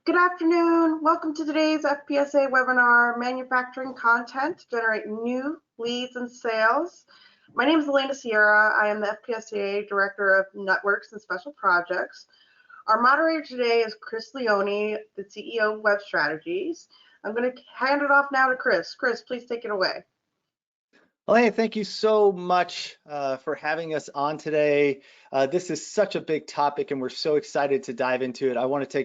Good afternoon. Welcome to today's FPSA webinar, Manufacturing Content to Generate New Leads and Sales. My name is Leone Sierra. I am the FPSA Director of Networks and Special Projects. Our moderator today is Chris Leone, the CEO of Webstrategies. I'm going to hand it off now to Chris. Chris, please take it away. Well, hey, thank you so much for having us on today. This is such a big topic, and we're so excited to dive into it. I want to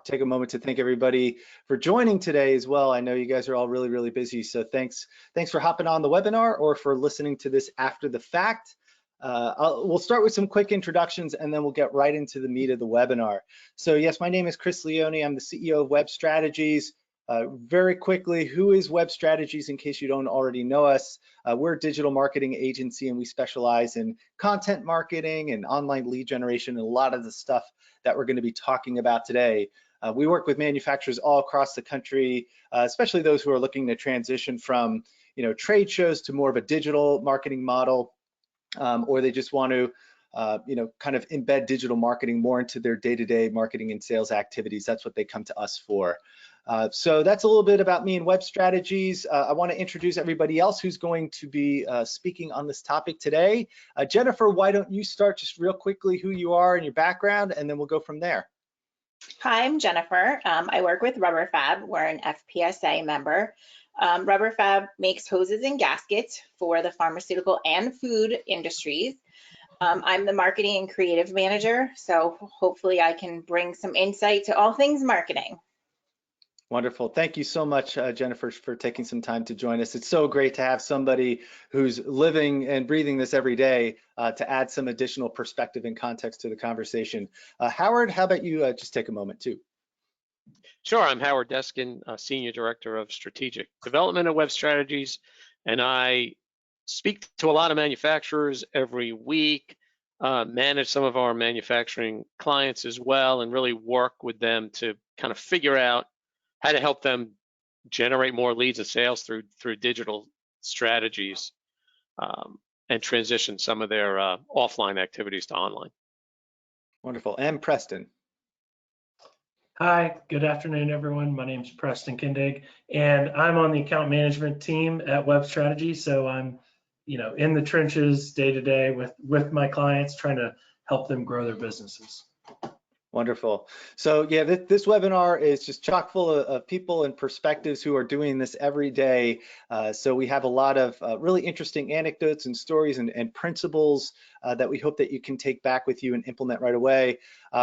take a moment to thank everybody for joining today as well. I know you guys are all really busy, so thanks for hopping on the webinar or for listening to this after the fact. We'll start with some quick introductions, and then we'll get right into the meat of the webinar. So yes, my name is Chris Leone. I'm the CEO of Webstrategies. Very quickly, who is Webstrategies in case you don't already know us? We're a digital marketing agency, and we specialize in content marketing and online lead generation and a lot of the stuff that we're going to be talking about today. We work with manufacturers all across the country, especially those who are looking to transition from trade shows to more of a digital marketing model, or they just want to kind of embed digital marketing more into their day-to-day marketing and sales activities. That's what they come to us for. So that's a little bit about me and Webstrategies. I want to introduce everybody else who's going to be speaking on this topic today. Jennifer, why don't you start just real quickly who you are and your background, and then we'll go from there. Hi, I'm Jennifer. I work with Rubber Fab. We're an FPSA member. Rubber Fab makes hoses and gaskets for the pharmaceutical and food industries. I'm the marketing and creative manager, so hopefully I can bring some insight to all things marketing. Wonderful. Thank you so much, Jennifer, for taking some time to join us. It's so great to have somebody who's living and breathing this every day to add some additional perspective and context to the conversation. Howard, how about you just take a moment too? Sure. I'm Howard Deskin, Senior Director of Strategic Development at Webstrategies, and I speak to a lot of manufacturers every week, manage some of our manufacturing clients as well, and really work with them to kind of figure out how to help them generate more leads and sales through digital strategies, and transition some of their offline activities to online. Wonderful. And Preston. Hi, good afternoon, everyone. My name is Preston Kendig, and I'm on the account management team at Webstrategies. So I'm, in the trenches day to day with my clients, trying to help them grow their businesses. Wonderful. So yeah, this webinar is just chock full of people and perspectives who are doing this every day. So we have a lot of really interesting anecdotes and stories and principles that we hope that you can take back with you and implement right away.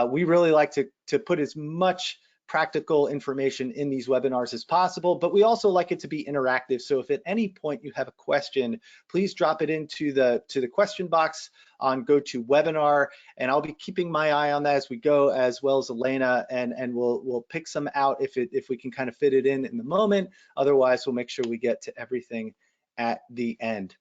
We really like to put as much practical information in these webinars as possible, but we also like it to be interactive. So if at any point you have a question, please drop it into the question box on GoToWebinar, and I'll be keeping my eye on that as we go, as well as Elena, and we'll pick some out if we can kind of fit it in the moment. Otherwise, we'll make sure we get to everything at the end.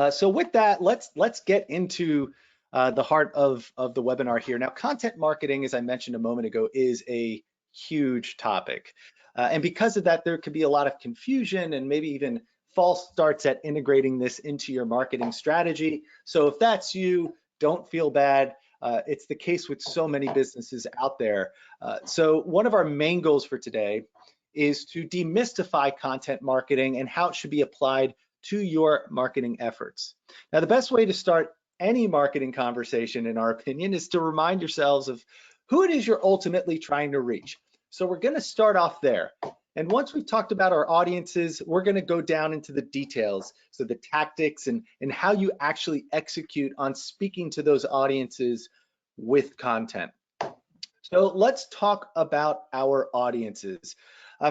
So with that, let's get into the heart of the webinar here. Now, content marketing, as I mentioned a moment ago, is a huge topic. And because of that, there could be a lot of confusion and maybe even false starts at integrating this into your marketing strategy. So if that's you, don't feel bad. It's the case with so many businesses out there. So one of our main goals for today is to demystify content marketing and how it should be applied to your marketing efforts. Now, the best way to start any marketing conversation, in our opinion, is to remind yourselves of who it is you're ultimately trying to reach. So we're going to start off there. And once we've talked about our audiences, we're going to go down into the details. So the tactics and how you actually execute on speaking to those audiences with content. So let's talk about our audiences.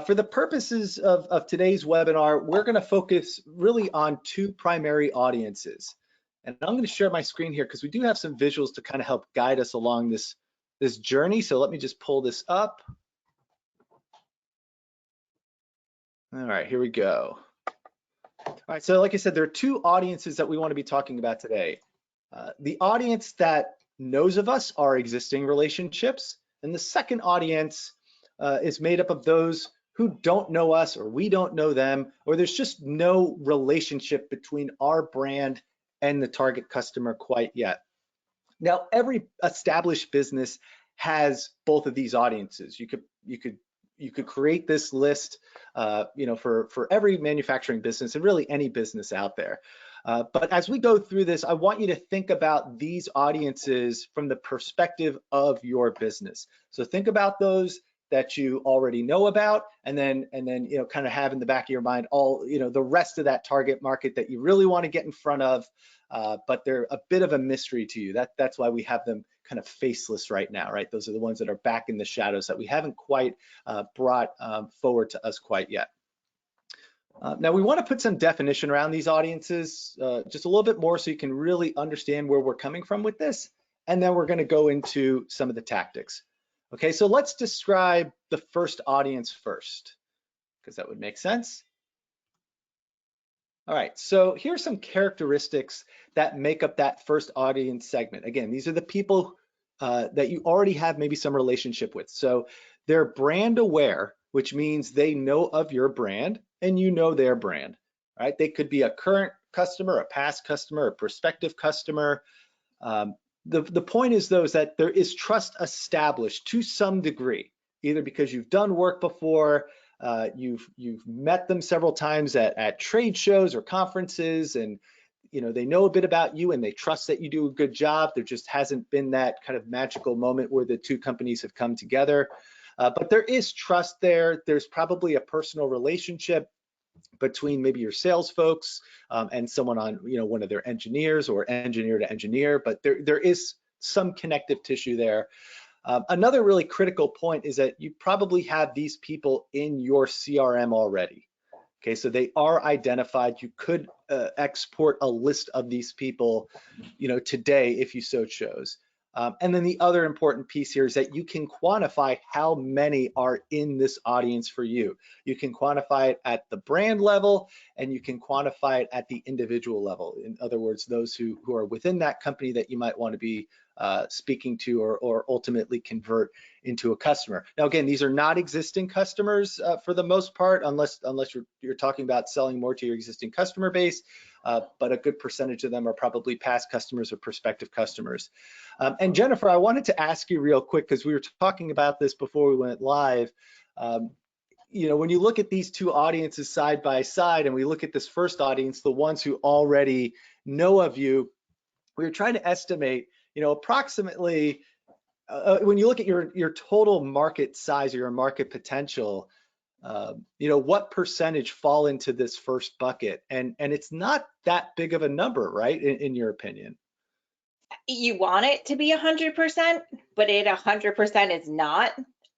For the purposes of today's webinar, we're going to focus really on two primary audiences. And I'm going to share my screen here because we do have some visuals to kind of help guide us along this journey. So let me just pull this up. All right, here we go. All right, so like I said, there are two audiences that we want to be talking about today. The audience that knows of us, our existing relationships, and the second audience is made up of those who don't know us, or we don't know them, or there's just no relationship between our brand and the target customer quite yet. Now, every established business has both of these audiences. You could you could create this list, for every manufacturing business and really any business out there. But as we go through this, I want you to think about these audiences from the perspective of your business. So think about those that you already know about, and then kind of have in the back of your mind all the rest of that target market that you really want to get in front of, but they're a bit of a mystery to you. That's why we have them kind of faceless right now, right? Those are the ones that are back in the shadows that we haven't quite brought forward to us quite yet. Now we want to put some definition around these audiences, just a little bit more so you can really understand where we're coming from with this, and then we're going to go into some of the tactics. Okay, so let's describe the first audience first, because that would make sense. All right, so here's some characteristics that make up that first audience segment. Again, these are the people that you already have maybe some relationship with. So they're brand aware, which means they know of your brand and you know their brand, right? They could be a current customer, a past customer, a prospective customer. The point is, though, is that there is trust established to some degree, either because you've done work before, you've met them several times at trade shows or conferences, and they know a bit about you and they trust that you do a good job. There just hasn't been that kind of magical moment where the two companies have come together. But there is trust there. There's probably a personal relationship between maybe your sales folks and someone on one of their engineers, or engineer to engineer, but there is some connective tissue there. Another really critical point is that you probably have these people in your CRM already. Okay, so they are identified. You could export a list of these people today if you so chose. And then the other important piece here is that you can quantify how many are in this audience for you. You can quantify it at the brand level, and you can quantify it at the individual level. In other words, those who are within that company that you might want to be speaking to or ultimately convert into a customer. Now, again, these are not existing customers for the most part, unless you're talking about selling more to your existing customer base. But a good percentage of them are probably past customers or prospective customers. And Jennifer, I wanted to ask you real quick, because we were talking about this before we went live. When you look at these two audiences side by side, and we look at this first audience, the ones who already know of you, we were trying to estimate, approximately, when you look at your total market size or your market potential, what percentage fall into this first bucket? And it's not that big of a number, right? In your opinion? You want it to be 100%, but it 100% is not.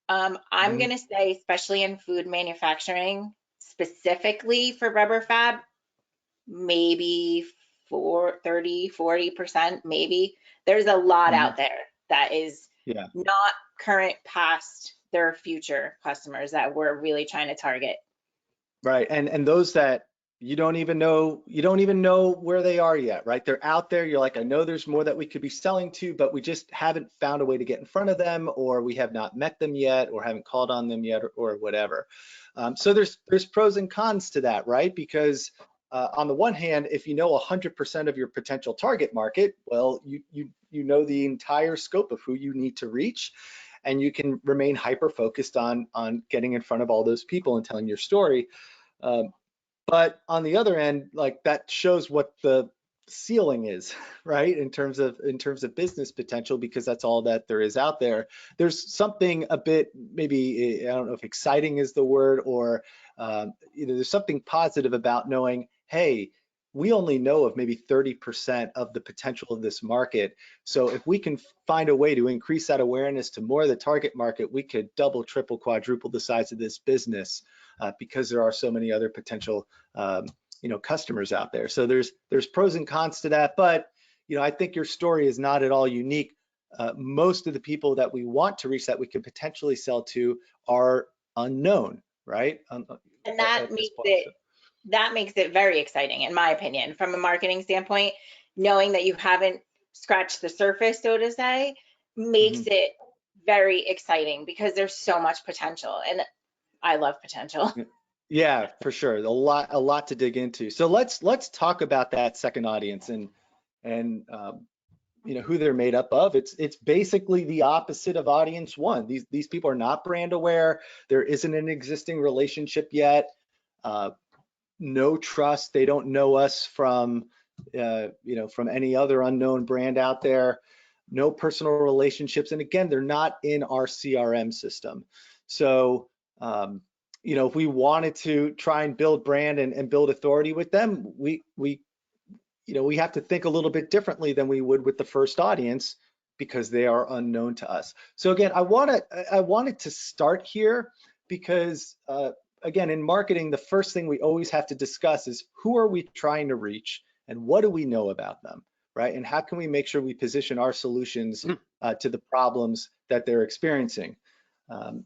I'm going to say, especially in food manufacturing, specifically for rubber fab, maybe 30, 40%, maybe. There's a lot out there that is not current, past, their future customers that we're really trying to target. Right, and those that you don't even know where they are yet, right? They're out there. You're like, I know there's more that we could be selling to, but we just haven't found a way to get in front of them, or we have not met them yet, or haven't called on them yet, or whatever. So there's pros and cons to that, right? Because on the one hand, if you know 100% of your potential target market, well, you know the entire scope of who you need to reach, and you can remain hyper focused on getting in front of all those people and telling your story. But on the other end, like, that shows what the ceiling is, right? In terms of business potential, because that's all that there is out there. There's something a bit, maybe, I don't know if exciting is the word, or there's something positive about knowing, hey, we only know of maybe 30% of the potential of this market. So if we can find a way to increase that awareness to more of the target market, we could double, triple, quadruple the size of this business, because there are so many other potential customers out there. So there's pros and cons to that, but I think your story is not at all unique. Most of the people that we want to reach, that we could potentially sell to, are unknown, right? And that makes it very exciting, in my opinion, from a marketing standpoint. Knowing that you haven't scratched the surface, so to say, makes it very exciting, because there's so much potential, and I love potential. Yeah, for sure. A lot to dig into. So let's talk about that second audience, and who they're made up of. It's basically the opposite of audience one. These people are not brand aware. There isn't an existing relationship yet. No trust. They don't know us from from any other unknown brand out there. No personal relationships, and again, they're not in our CRM system. So if we wanted to try and build brand and build authority with them, we have to think a little bit differently than we would with the first audience, because they are unknown to us. So again, I wanted to start here because again, in marketing, the first thing we always have to discuss is who are we trying to reach and what do we know about them, right? And how can we make sure we position our solutions to the problems that they're experiencing?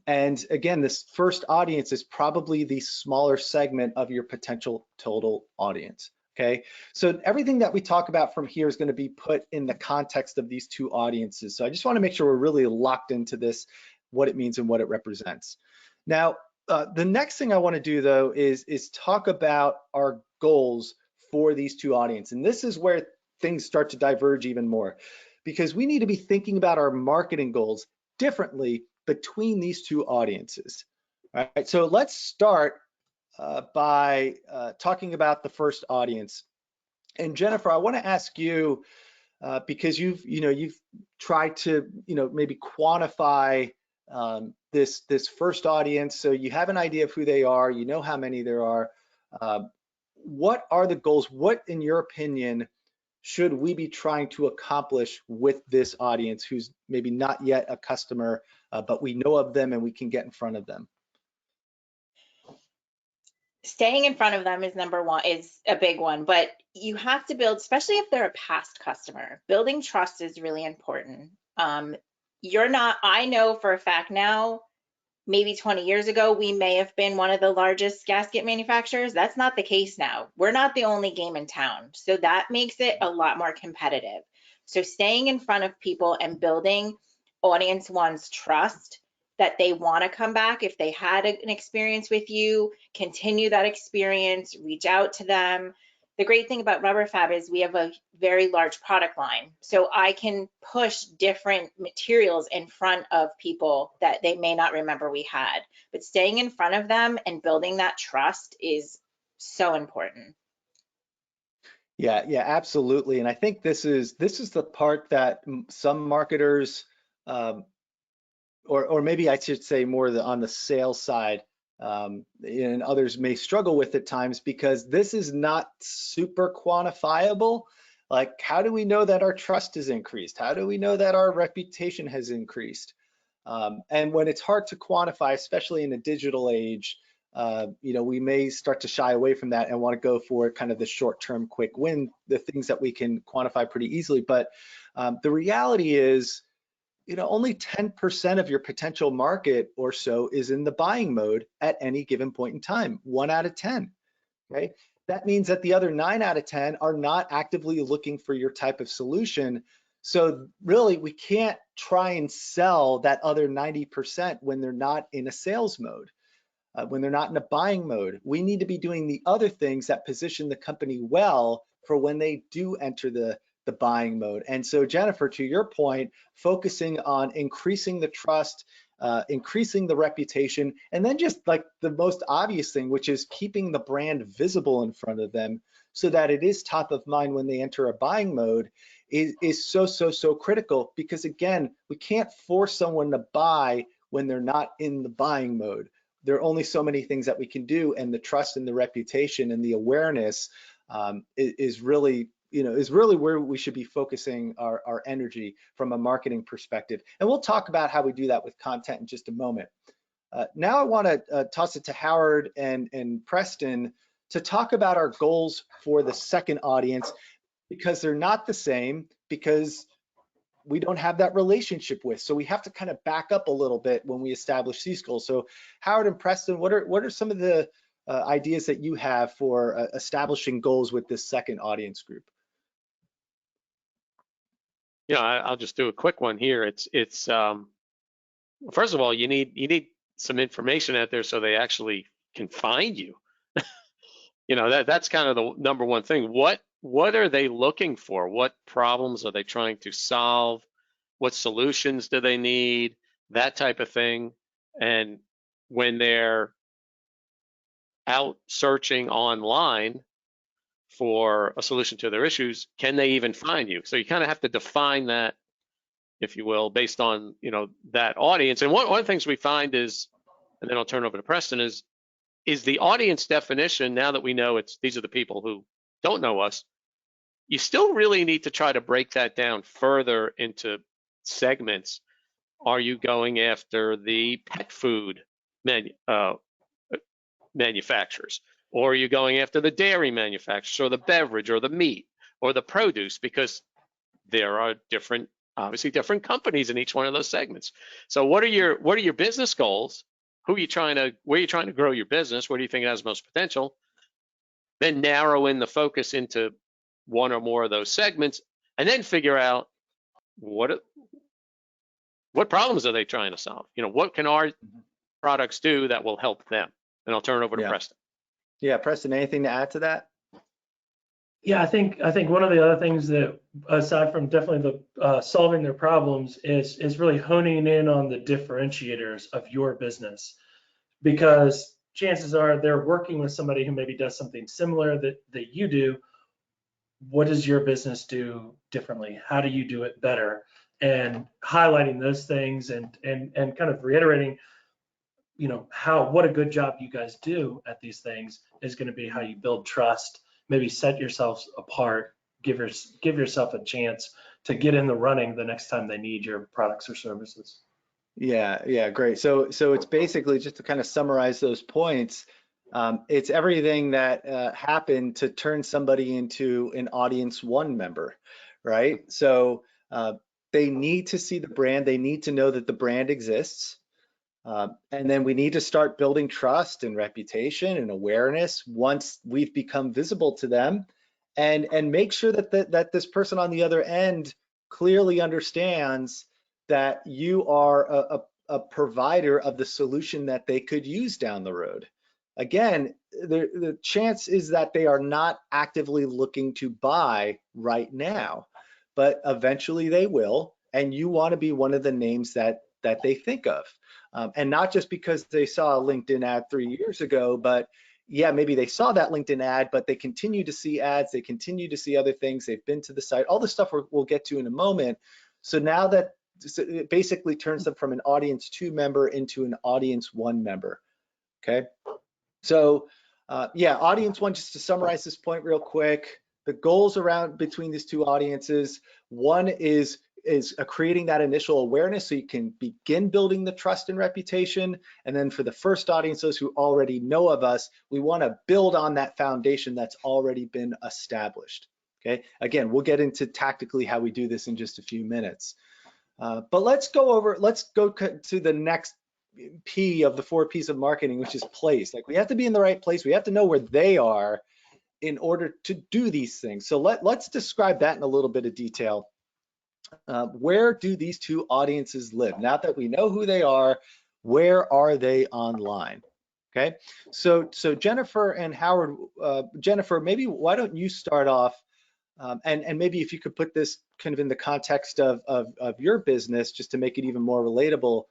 And again, this first audience is probably the smaller segment of your potential total audience. Okay, so everything that we talk about from here is going to be put in the context of these two audiences. So I just want to make sure we're really locked into this, what it means and what it represents. Now, the next thing I want to do though is talk about our goals for these two audiences. And this is where things start to diverge even more, because we need to be thinking about our marketing goals differently between these two audiences. All right, so let's start by talking about the first audience. And Jennifer, I want to ask you, because you've tried to maybe quantify this first audience, so you have an idea of who they are, you know how many there are. What are the goals? What, in your opinion, should we be trying to accomplish with this audience who's maybe not yet a customer, but we know of them and we can get in front of them? Staying in front of them is number one, is a big one, but you have to build, especially if they're a past customer, building trust is really important. I know for a fact now, maybe 20 years ago, we may have been one of the largest gasket manufacturers. That's not the case now. We're not the only game in town. So that makes it a lot more competitive. So staying in front of people and building audience one's trust that they want to come back if they had an experience with you, continue that experience, reach out to them. The great thing about Rubber Fab is we have a very large product line. So I can push different materials in front of people that they may not remember we had. But staying in front of them and building that trust is so important. Yeah, absolutely. And I think this is the part that some marketers, or maybe I should say more on the sales side, and others may struggle with at times, because this is not super quantifiable. Like, how do we know that our trust is increased? How do we know that our reputation has increased? And when it's hard to quantify, especially in a digital age, we may start to shy away from that and want to go for kind of the short-term quick win, the things that we can quantify pretty easily. But the reality is, only 10% of your potential market or so is in the buying mode at any given point in time, 1 out of 10, okay? That means that the other 9 out of 10 are not actively looking for your type of solution. So really, we can't try and sell that other 90% when they're not in a sales mode, when they're not in a buying mode. We need to be doing the other things that position the company well for when they do enter the buying mode. And so, Jennifer, to your point, focusing on increasing the trust, increasing the reputation, and then just like the most obvious thing, which is keeping the brand visible in front of them so that it is top of mind when they enter a buying mode, is so critical. Because again, we can't force someone to buy when they're not in the buying mode. There are only so many things that we can do, and the trust and the reputation and the awareness is really where we should be focusing our energy from a marketing perspective. And we'll talk about how we do that with content in just a moment. Now I want to toss it to Howard and Preston to talk about our goals for the second audience, because they're not the same, because we don't have that relationship with. So we have to kind of back up a little bit when we establish these goals. So Howard and Preston, what are some of the ideas that you have for establishing goals with this second audience group? I'll just do a quick one here. It's first of all, you need some information out there so they actually can find you. That's kind of the number one thing. What what are they looking for? What problems are they trying to solve? What solutions do they need? That type of thing. And when they're out searching online for a solution to their issues, can they even find you? So you kind of have to define that, if you will, based on, you know, that audience. And one of the things we find is, and then I'll turn over to Preston, is the audience definition, now that we know these are the people who don't know us, you still really need to try to break that down further into segments. Are you going after the pet food manufacturers? Or are you going after the dairy manufacturers, or the beverage, or the meat, or the produce? Because there are obviously different companies in each one of those segments. So what are your business goals? Where are you trying to grow your business? Where do you think it has most potential? Then narrow in the focus into one or more of those segments, and then figure out what problems are they trying to solve? You know, what can our products do that will help them? And I'll turn it over to Preston. Yeah, Preston, anything to add to that? Yeah, I think one of the other things that, aside from definitely the solving their problems, is really honing in on the differentiators of your business, because chances are they're working with somebody who maybe does something similar that you do. What does your business do differently? How do you do it better? And highlighting those things and kind of reiterating, you know, what a good job you guys do at these things is going to be how you build trust. Maybe set yourselves apart, give yourself a chance to get in the running the next time they need your products or services. Yeah, great. So it's basically, just to kind of summarize those points, it's everything that happened to turn somebody into an audience one member, right? So they need to see the brand, they need to know that the brand exists. And then we need to start building trust and reputation and awareness once we've become visible to them, and make sure that this person on the other end clearly understands that you are a provider of the solution that they could use down the road. Again, the chance is that they are not actively looking to buy right now, but eventually they will, and you want to be one of the names that they think of. And not just because they saw a LinkedIn ad 3 years ago, but yeah, maybe they saw that LinkedIn ad, but they continue to see ads, they continue to see other things, they've been to the site, all the stuff we'll get to in a moment. So now that it basically turns them from an audience 2 member into an audience 1 member, okay? So yeah, audience 1, just to summarize this point real quick, the goals between these two audiences, one is creating that initial awareness so you can begin building the trust and reputation. And then for the first audience, those who already know of us, we want to build on that foundation that's already been established. Okay, again, we'll get into tactically how we do this in just a few minutes. But let's go to the next P of the 4 P's of marketing, which is place. Like, we have to be in the right place. We have to know where they are in order to do these things. So let's describe that in a little bit of detail. Where do these two audiences live? Now that we know who they are, where are they online? Okay, so Jennifer and Howard, Jennifer, maybe why don't you start off, and maybe if you could put this kind of in the context of your business, just to make it even more relatable.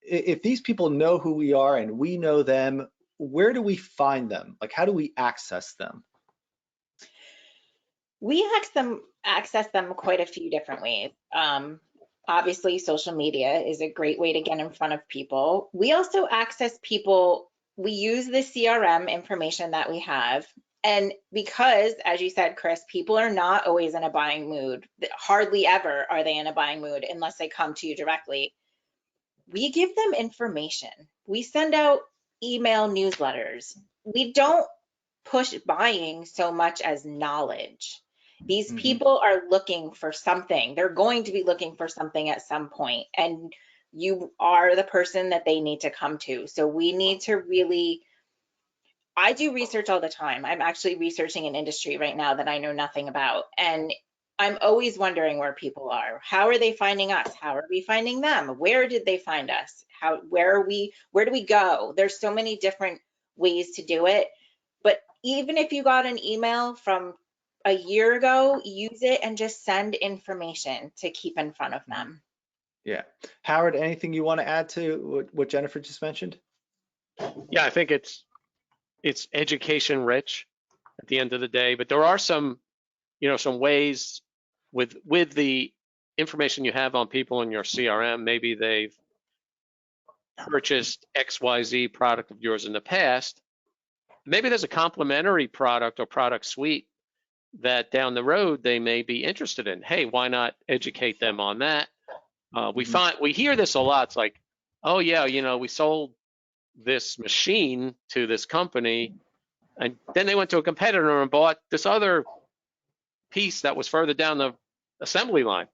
If these people know who we are and we know them, where do we find them? Like, how do we access them? We access them quite a few different ways. Obviously, social media is a great way to get in front of people. We also access people, we use the CRM information that we have. And because, as you said, Chris, people are not always in a buying mood. Hardly ever are they in a buying mood unless they come to you directly. We give them information. We send out email newsletters. We don't push buying so much as knowledge. These people are looking for something. They're going to be looking for something at some point, and you are the person that they need to come to. So we need to really, I do research all the time. I'm actually researching an industry right now that I know nothing about. And I'm always wondering where people are. How are they finding us? How are we finding them? Where did they find us? Where do we go? There's so many different ways to do it. But even if you got an email from a year ago, use it and just send information to keep in front of them. Yeah. Howard, anything you want to add to what Jennifer just mentioned? Yeah, I think it's education rich at the end of the day, but there are some, some ways with the information you have on people in your CRM. Maybe they've purchased XYZ product of yours in the past. Maybe there's a complementary product or product suite that down the road they may be interested in. Hey, why not educate them on that? We hear this a lot. It's like, oh yeah, we sold this machine to this company, and then they went to a competitor and bought this other piece that was further down the assembly line.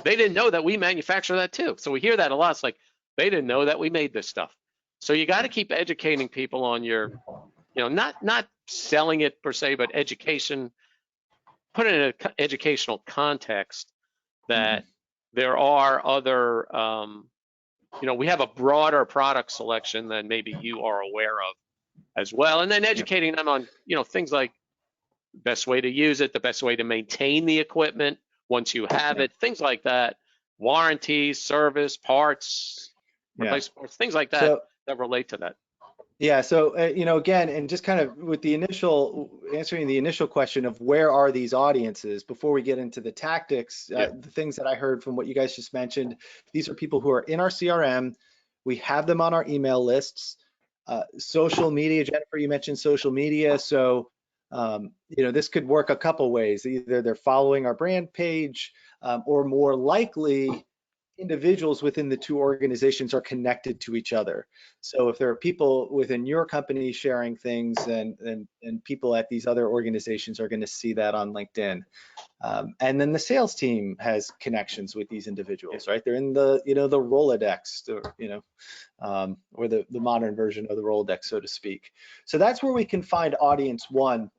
They didn't know that we manufacture that too. So we hear that a lot. It's like, they didn't know that we made this stuff. So you got to keep educating people on your, not selling it per se, but education, put it in an educational context that there are other, we have a broader product selection than maybe you are aware of as well. And then educating them on, things like the best way to use it, the best way to maintain the equipment once you have it, things like that, warranties, service, parts, replace parts, things like that, that relate to that. Yeah, so, again, and just kind of with the answering the initial question of where are these audiences, before we get into the tactics, the things that I heard from what you guys just mentioned, these are people who are in our CRM. We have them on our email lists. Social media, Jennifer, you mentioned social media. So, this could work a couple ways. Either they're following our brand page, or more likely, individuals within the two organizations are connected to each other. So if there are people within your company sharing things, and people at these other organizations are going to see that on LinkedIn. And then the sales team has connections with these individuals, right? They're in the, the Rolodex, or the modern version of the Rolodex, so to speak. So that's where we can find audience one.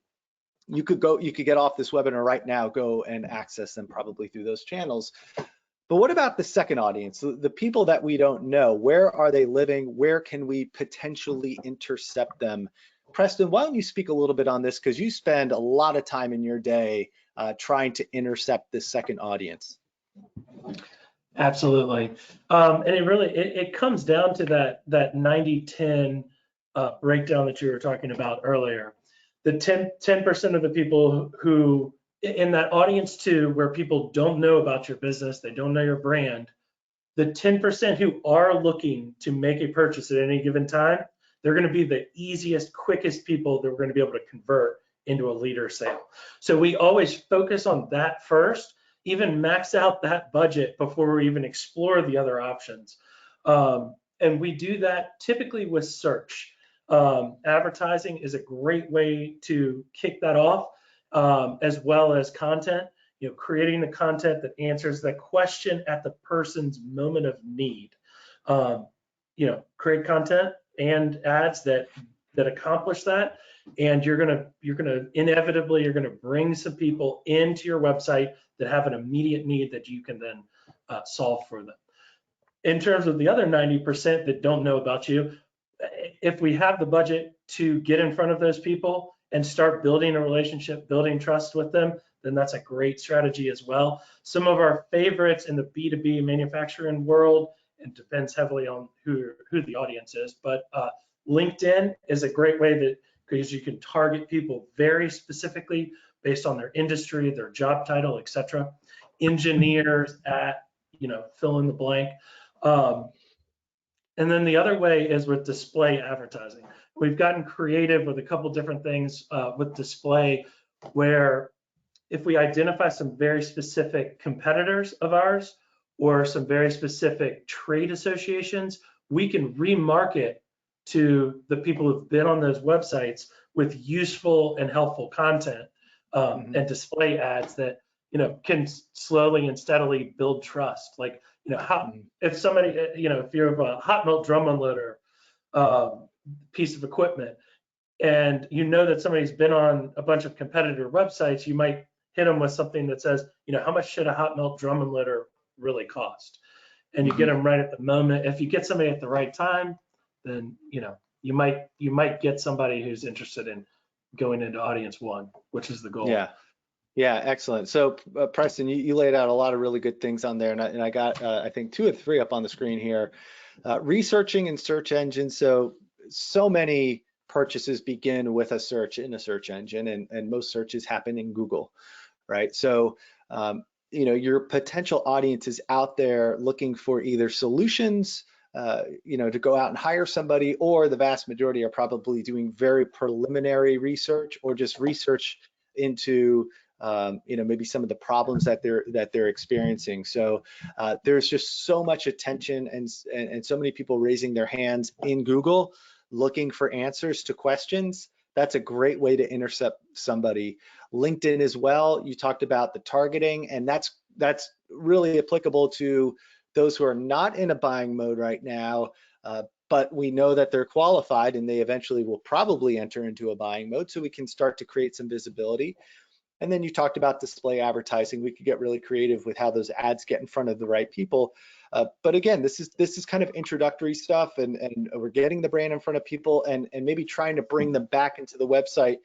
You could get off this webinar right now, go and access them probably through those channels. But what about the second audience, the people that we don't know? Where are they living? Where can we potentially intercept them? Preston, why don't you speak a little bit on this, because you spend a lot of time in your day trying to intercept this second audience. Absolutely. And it comes down to that 90-10 breakdown that you were talking about earlier. The 10% of the people who in that audience too, where people don't know about your business, they don't know your brand, the 10% who are looking to make a purchase at any given time, they're going to be the easiest, quickest people that we're going to be able to convert into a leader sale. So we always focus on that first, even max out that budget before we even explore the other options. And we do that typically with search. Advertising is a great way to kick that off. As well as content, creating the content that answers the question at the person's moment of need. Create content and ads that accomplish that, and you're gonna inevitably bring some people into your website that have an immediate need that you can then solve for them. In terms of the other 90% that don't know about you, if we have the budget to get in front of those people and start building a relationship, building trust with them, then that's a great strategy as well. Some of our favorites in the B2B manufacturing world, and depends heavily on who the audience is, but LinkedIn is a great way that, because you can target people very specifically based on their industry, their job title, etc. Engineers at, fill in the blank. And then the other way is with display advertising. We've gotten creative with a couple different things with display, where if we identify some very specific competitors of ours or some very specific trade associations, we can remarket to the people who've been on those websites with useful and helpful content and display ads that can slowly and steadily build trust. Like, if somebody, if you're a hot melt drum unloader piece of equipment, and that somebody's been on a bunch of competitor websites, you might hit them with something that says, how much should a hot melt drum unloader really cost? And you get them right at the moment. If you get somebody at the right time, then you might get somebody who's interested in going into audience 1, which is the goal. Yeah, excellent. So Preston, you laid out a lot of really good things on there, and I got I think 2 or 3 up on the screen here. Researching in search engines. So many purchases begin with a search in a search engine, and most searches happen in Google, right? So your potential audience is out there looking for either solutions, to go out and hire somebody, or the vast majority are probably doing very preliminary research or just research into maybe some of the problems that they're experiencing. So there's just so much attention and so many people raising their hands in Google looking for answers to questions. That's a great way to intercept somebody. LinkedIn as well, you talked about the targeting, and that's really applicable to those who are not in a buying mode right now, but we know that they're qualified and they eventually will probably enter into a buying mode, so we can start to create some visibility. And then you talked about display advertising. We could get really creative with how those ads get in front of the right people. But again, this is kind of introductory stuff, and we're getting the brand in front of people and maybe trying to bring them back into the website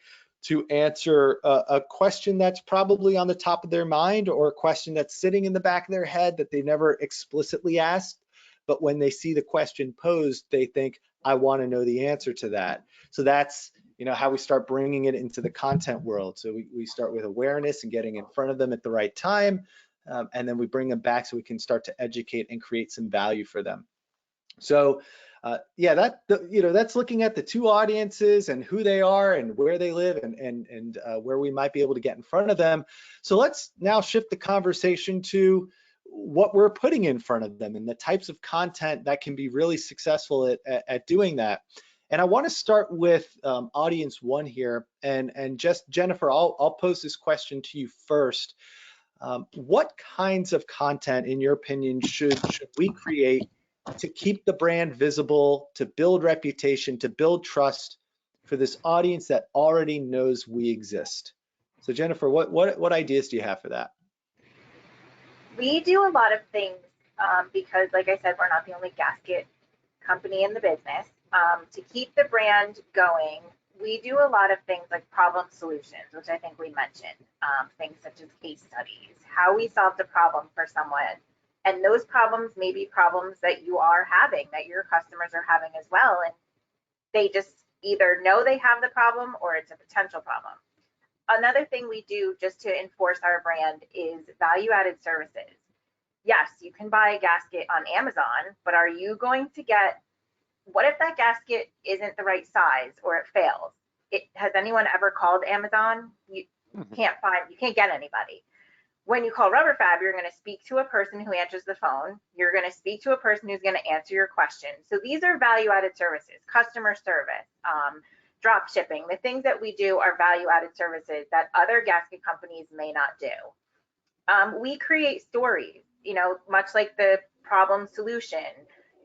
to answer a question that's probably on the top of their mind, or a question that's sitting in the back of their head that they never explicitly asked. But when they see the question posed, they think, I want to know the answer to that. So that's how we start bringing it into the content world. So we start with awareness and getting in front of them at the right time, and then we bring them back so we can start to educate and create some value for them. So that's looking at the 2 audiences and who they are and where they live and where we might be able to get in front of them. So let's now shift the conversation to what we're putting in front of them and the types of content that can be really successful at doing that. And I want to start with audience 1 here, and just Jennifer, I'll pose this question to you first. What kinds of content, in your opinion, should we create to keep the brand visible, to build reputation, to build trust for this audience that already knows we exist? So Jennifer, what ideas do you have for that? We do a lot of things because, like I said, we're not the only gasket company in the business. To keep the brand going, we do a lot of things like problem solutions, which I think we mentioned, things such as case studies, how we solved a problem for someone. And those problems may be problems that you are having, that your customers are having as well. And they just either know they have the problem or it's a potential problem. Another thing we do just to enforce our brand is value-added services. Yes, you can buy a gasket on Amazon, but are you going to get, what if that gasket isn't the right size or it fails? Has anyone ever called Amazon? You can't get anybody. When you call Rubber Fab, you're going to speak to a person who answers the phone. You're going to speak to a person who's going to answer your question. So these are value-added services, customer service, drop shipping. The things that we do are value-added services that other gasket companies may not do. We create stories, much like the problem solution,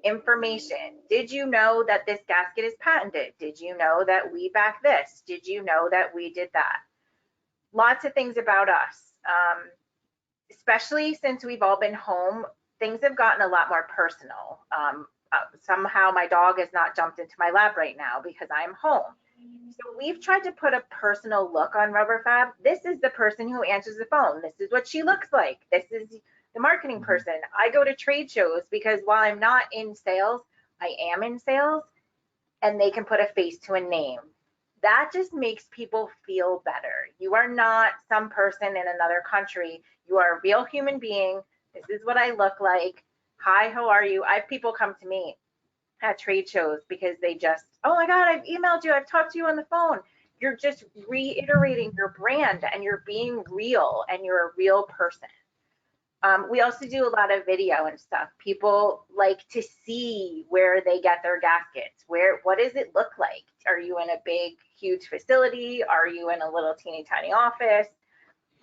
information. Did you know that this gasket is patented? Did you know that we back this? Did you know that we did that? Lots of things about us. Especially since we've all been home, things have gotten a lot more personal. Somehow my dog has not jumped into my lap right now because I'm home. So we've tried to put a personal look on Rubber Fab. This is the person who answers the phone. This is what she looks like. This is the marketing person. I go to trade shows because while I'm not in sales, I am in sales, and they can put a face to a name. That just makes people feel better. You are not some person in another country. You are a real human being. This is what I look like. Hi, how are you? I have people come to me at trade shows because they just, oh my God, I've emailed you, I've talked to you on the phone. You're just reiterating your brand and you're being real and you're a real person. We also do a lot of video and stuff. People like to see where they get their gaskets. What does it look like? Are you in a big, huge facility? Are you in a little teeny tiny office?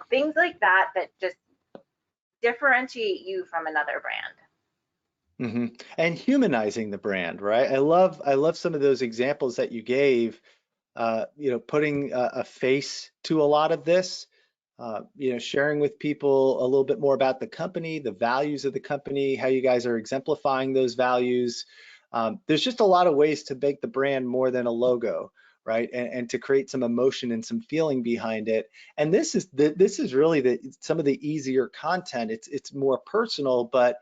Things like that just differentiate you from another brand. And humanizing the brand, right? I love some of those examples that you gave. Putting a face to a lot of this. Sharing with people a little bit more about the company, the values of the company, how you guys are exemplifying those values. There's just a lot of ways to make the brand more than a logo, right? And to create some emotion and some feeling behind it. And this is really some of the easier content. It's more personal, but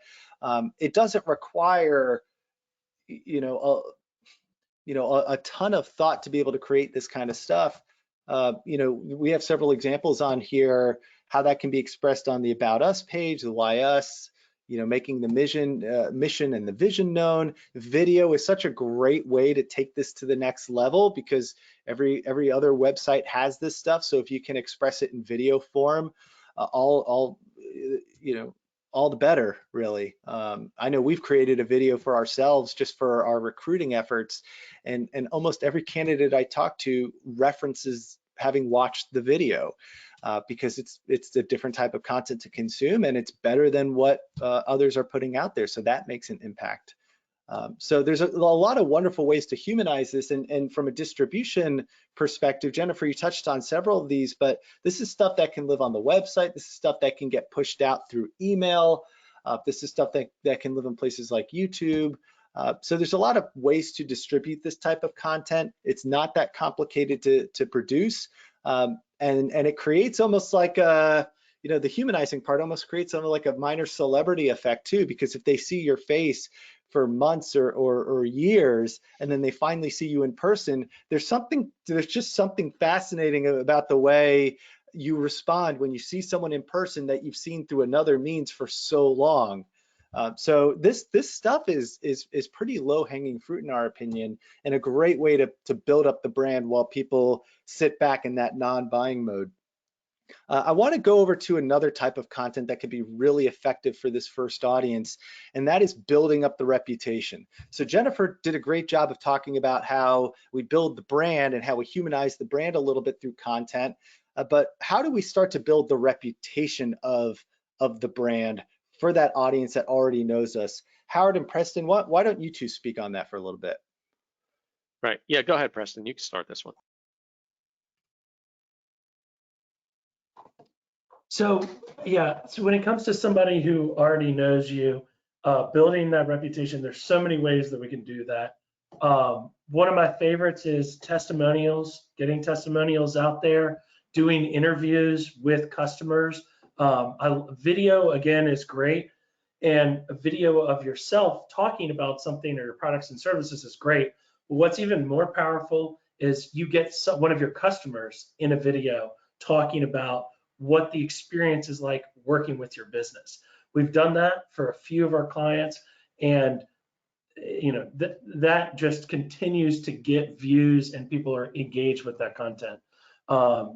it doesn't require, a ton of thought to be able to create this kind of stuff. We have several examples on here how that can be expressed on the About Us page, the Why Us, making the mission and the vision known. Video is such a great way to take this to the next level because every other website has this stuff. So if you can express it in video form, all the better, really. I know we've created a video for ourselves just for our recruiting efforts, and almost every candidate I talk to references having watched the video because it's a different type of content to consume, and it's better than what others are putting out there. So that makes an impact. So there's a lot of wonderful ways to humanize this, and from a distribution perspective, Jennifer, you touched on several of these, but this is stuff that can live on the website. This is stuff that can get pushed out through email. This is stuff that can live in places like YouTube. So there's a lot of ways to distribute this type of content. It's not that complicated to produce, and it creates almost like the humanizing part almost creates something like a minor celebrity effect too, because if they see your face for months or years, and then they finally see you in person, there's just something fascinating about the way you respond when you see someone in person that you've seen through another means for so long. So this stuff is pretty low-hanging fruit in our opinion, and a great way to build up the brand while people sit back in that non-buying mode. I want to go over to another type of content that could be really effective for this first audience, and that is building up the reputation. So Jennifer did a great job of talking about how we build the brand and how we humanize the brand a little bit through content, but how do we start to build the reputation of the brand for that audience that already knows us? Howard and Preston, why don't you two speak on that for a little bit? Right. Yeah, go ahead, Preston. You can start this one. So when it comes to somebody who already knows you, building that reputation, there's so many ways that we can do that. One of my favorites is testimonials, getting testimonials out there, doing interviews with customers. Video, again, is great. And a video of yourself talking about something or your products and services is great. But what's even more powerful is you get one of your customers in a video talking about what the experience is like working with your business. We've done that for a few of our clients, and that just continues to get views and people are engaged with that content. But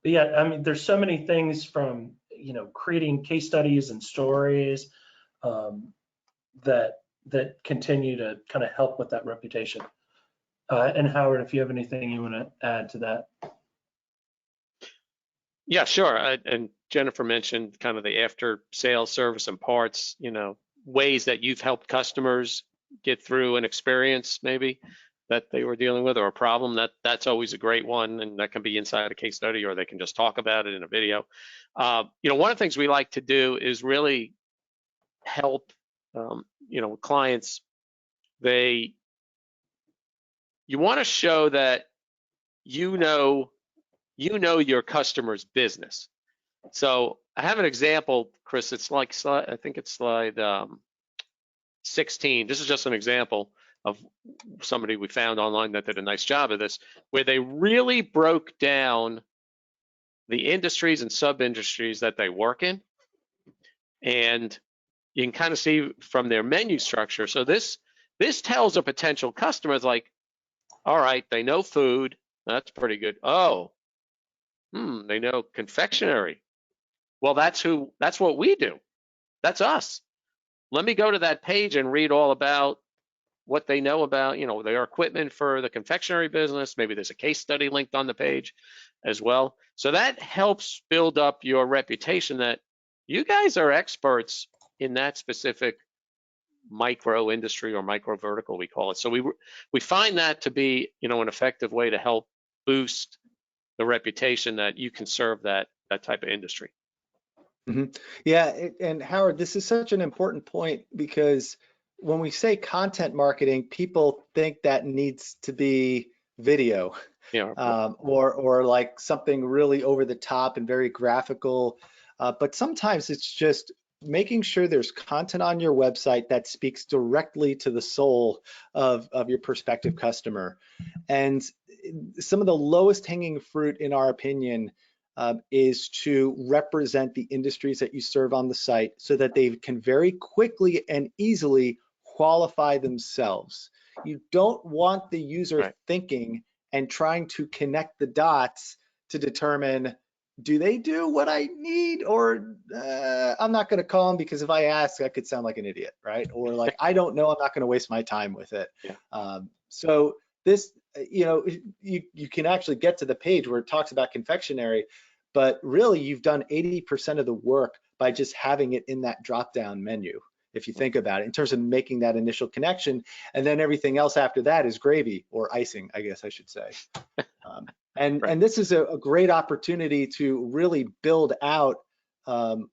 yeah, I mean, there's so many things from creating case studies and stories that continue to kind of help with that reputation. And Howard, if you have anything you want to add to that. Yeah, sure. And Jennifer mentioned kind of the after sales service and parts, ways that you've helped customers get through an experience maybe that they were dealing with or a problem. That's always a great one, and that can be inside a case study or they can just talk about it in a video. One of the things we like to do is really help clients. You want to show that you know your customer's business. So I have an example, Chris. It's like I think it's slide 16. This is just an example of somebody we found online that did a nice job of this, where they really broke down the industries and sub-industries that they work in. And you can kind of see from their menu structure. So this tells a potential customer, like, all right, they know food. That's pretty good. Oh, they know confectionery. Well, that's what we do. That's us. Let me go to that page and read all about what they know about, their equipment for the confectionery business. Maybe there's a case study linked on the page as well. So that helps build up your reputation that you guys are experts in that specific micro industry or micro vertical, we call it. So we find that to be, an effective way to help boost the reputation that you can serve that type of industry. Mm-hmm. Yeah, and Howard, this is such an important point because when we say content marketing, people think that needs to be video, Yeah. or like something really over the top and very graphical. But sometimes it's just making sure there's content on your website that speaks directly to the soul of your prospective customer. And some of the lowest hanging fruit, in our opinion, is to represent the industries that you serve on the site so that they can very quickly and easily qualify themselves. You don't want the user thinking and trying to connect the dots to determine, do they do what I need, or I'm not going to call them because if I ask, I could sound like an idiot, right? Or like, I don't know, I'm not going to waste my time with it. Yeah. So this, you can actually get to the page where it talks about confectionery, but really you've done 80% of the work by just having it in that drop-down menu, if you think about it, in terms of making that initial connection. And then everything else after that is gravy, or icing, I guess I should say. And this is a great opportunity to really build out the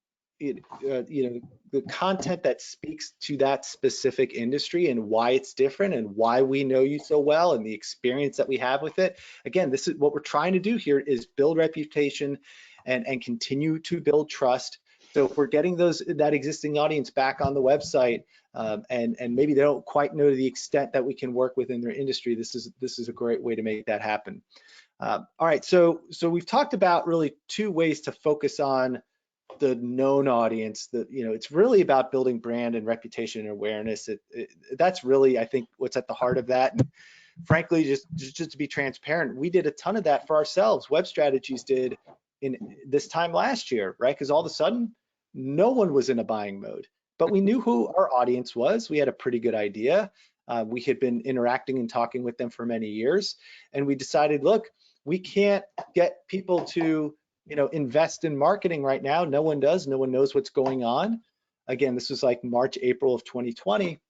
content that speaks to that specific industry and why it's different and why we know you so well and the experience that we have with it. Again, this is what we're trying to do here, is build reputation and continue to build trust. So if we're getting that existing audience back on the website, and maybe they don't quite know to the extent that we can work within their industry, this is a great way to make that happen. All right, so we've talked about really two ways to focus on the known audience. That, it's really about building brand and reputation and awareness. That's really, I think, what's at the heart of that. And frankly, just to be transparent, we did a ton of that for ourselves. Webstrategies did in this time last year, right? Because all of a sudden, no one was in a buying mode, but we knew who our audience was. We had a pretty good idea. We had been interacting and talking with them for many years, and we decided, look, we can't get people to, invest in marketing right now. No one does. No one knows what's going on. Again, this was like March, April of 2020.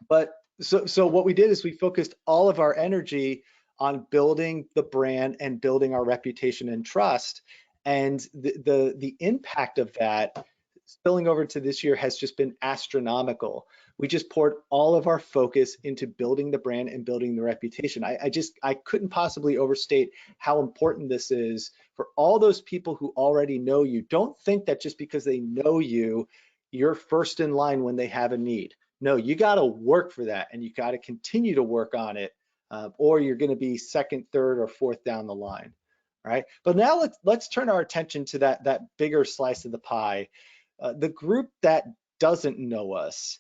But so what we did is we focused all of our energy on building the brand and building our reputation and trust. And the impact of that spilling over to this year has just been astronomical. We just poured all of our focus into building the brand and building the reputation. I couldn't possibly overstate how important this is for all those people who already know you. Don't think that just because they know you, you're first in line when they have a need. No, you got to work for that, and you got to continue to work on it, or you're going to be second, third, or fourth down the line. All right, but now let's turn our attention to that bigger slice of the pie. The group that doesn't know us,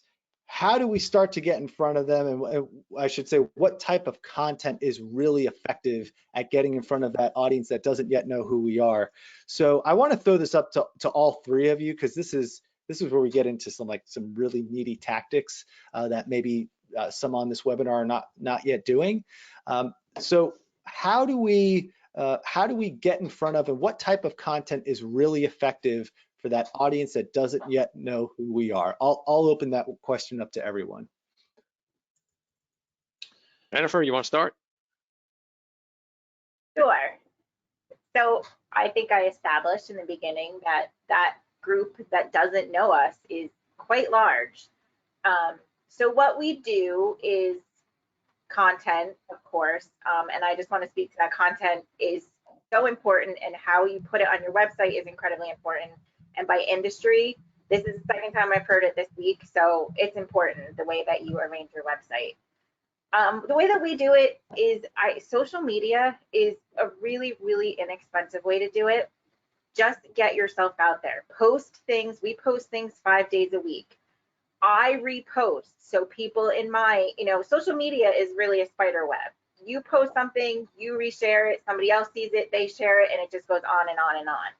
how do we start to get in front of them? And I should say, what type of content is really effective at getting in front of that audience that doesn't yet know who we are? So I want to throw this up to all three of you, because this is where we get into some really meaty tactics that maybe some on this webinar are not yet doing. So how do we get in front of, and what type of content is really effective for that audience that doesn't yet know who we are? I'll open that question up to everyone. Jennifer, you want to start? Sure. So I think I established in the beginning that group that doesn't know us is quite large. So what we do is content, of course, and I just want to speak to that. Content is so important, and how you put it on your website is incredibly important. And by industry, this is the second time I've heard it this week, so it's important the way that you arrange your website. The way that we do it is social media is a really, really inexpensive way to do it. Just get yourself out there. Post things. We post things 5 days a week. I repost. So people in my, social media is really a spider web. You post something, you reshare it, somebody else sees it, they share it, and it just goes on and on and on.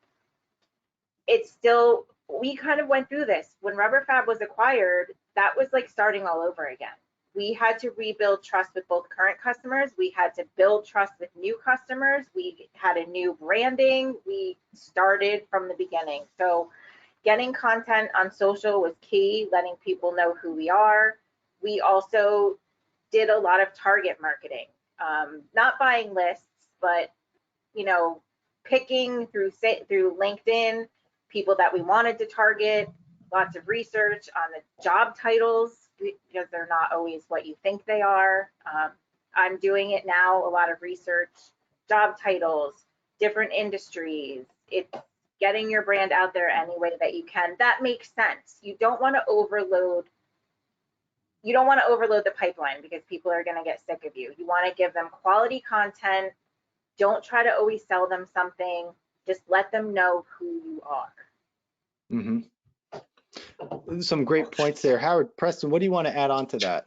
It's still, we kind of went through this. When Rubber Fab was acquired, that was like starting all over again. We had to rebuild trust with both current customers. We had to build trust with new customers. We had a new branding. We started from the beginning. So getting content on social was key, letting people know who we are. We also did a lot of target marketing, not buying lists, but picking through LinkedIn people that we wanted to target. Lots of research on the job titles, because they're not always what you think they are. I'm doing it now, a lot of research, job titles, different industries. It's getting your brand out there any way that you can. That makes sense. You don't want to overload the pipeline because people are going to get sick of you. You want to give them quality content. Don't try to always sell them something. Just let them know who you are. Mm-hmm. Some great points there. Howard, Preston, what do you want to add on to that?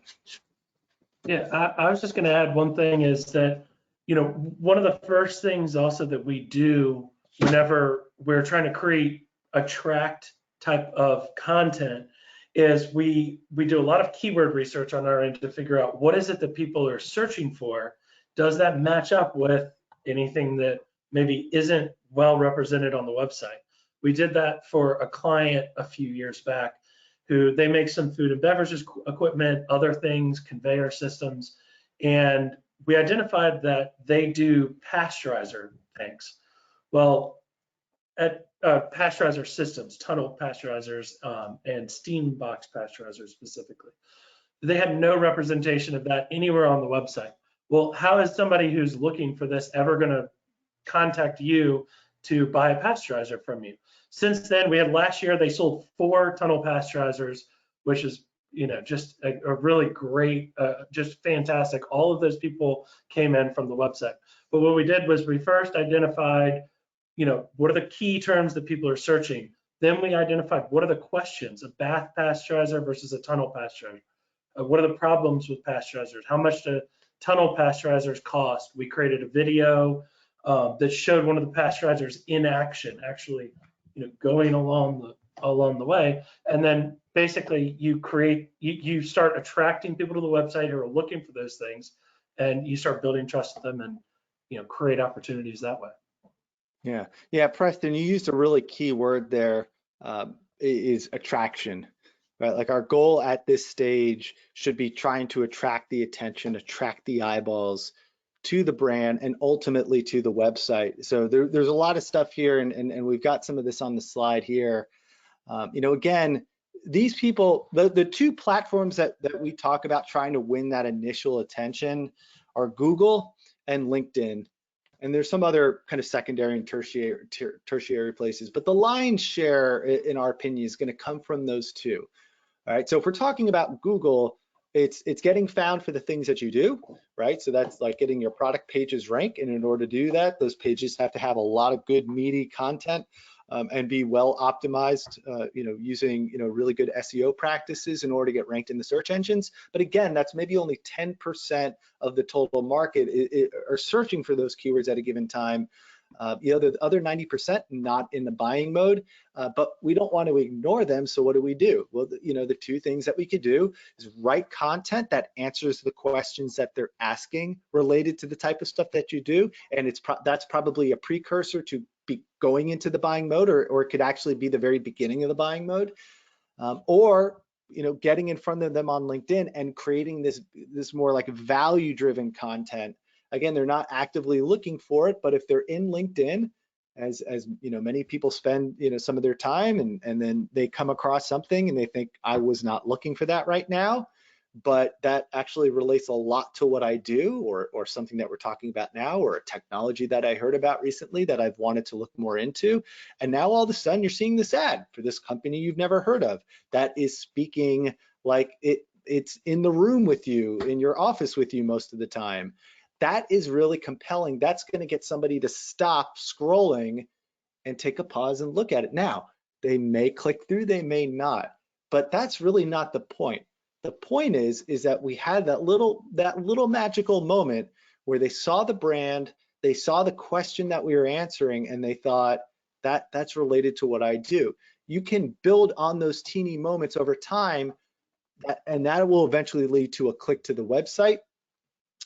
Yeah, I was just going to add one thing is that, you know, one of the first things also that we do whenever we're trying to create attract type of content is we do a lot of keyword research on our end to figure out what is it that people are searching for. Does that match up with anything that maybe isn't well represented on the website? We did that for a client a few years back who they make some food and beverages equipment, other things, conveyor systems, and we identified that they do pasteurizer tanks. Well, at pasteurizer systems, tunnel pasteurizers, and steam box pasteurizers specifically, they had no representation of that anywhere on the website. Well, how is somebody who's looking for this ever going to contact you to buy a pasteurizer from you? Since then, we had last year, they sold 4 tunnel pasteurizers, which is, you know, just a really great, just fantastic. All of those people came in from the website. But what we did was we first identified, you know, what are the key terms that people are searching? Then we identified what are the questions, a bath pasteurizer versus a tunnel pasteurizer. What are the problems with pasteurizers? How much do tunnel pasteurizers cost? We created a video that showed one of the pasteurizers in action, actually, you know, going along the way. And then basically you start attracting people to the website who are looking for those things, and you start building trust with them and, you know, create opportunities that way. Yeah, Preston, you used a really key word there, is attraction. Right? Like our goal at this stage should be trying to attract the attention, attract the eyeballs to the brand, and ultimately to the website. So there's a lot of stuff here, and we've got some of this on the slide here. You know, again, these people, the 2 platforms that we talk about trying to win that initial attention are Google and LinkedIn. And there's some other kind of secondary and tertiary places, but the lion's share, in our opinion, is going to come from those 2. All right, so if we're talking about Google, it's getting found for the things that you do, right? So that's like getting your product pages rank, and in order to do that, those pages have to have a lot of good meaty content and be well optimized, you know, using, you know, really good SEO practices in order to get ranked in the search engines. But again, that's maybe only 10% of the total market are searching for those keywords at a given time. You know, the other 90% not in the buying mode, but we don't want to ignore them. So what do? Well, you know, the 2 things that we could do is write content that answers the questions that they're asking related to the type of stuff that you do, and that's probably a precursor to be going into the buying mode, or it could actually be the very beginning of the buying mode, or, you know, getting in front of them on LinkedIn and creating this more like value-driven content. Again, they're not actively looking for it, but if they're in LinkedIn, as you know, many people spend, you know, some of their time, and then they come across something and they think, I was not looking for that right now, but that actually relates a lot to what I do, or something that we're talking about now, or a technology that I heard about recently that I've wanted to look more into. And now all of a sudden you're seeing this ad for this company you've never heard of that is speaking like it's in the room with you, in your office with you most of the time. That is really compelling. That's going to get somebody to stop scrolling and take a pause and look at it. Now, they may click through, they may not, but that's really not the point. The point is that we had that little magical moment where they saw the brand, they saw the question that we were answering, and they thought, that's related to what I do. You can build on those teeny moments over time, and that will eventually lead to a click to the website.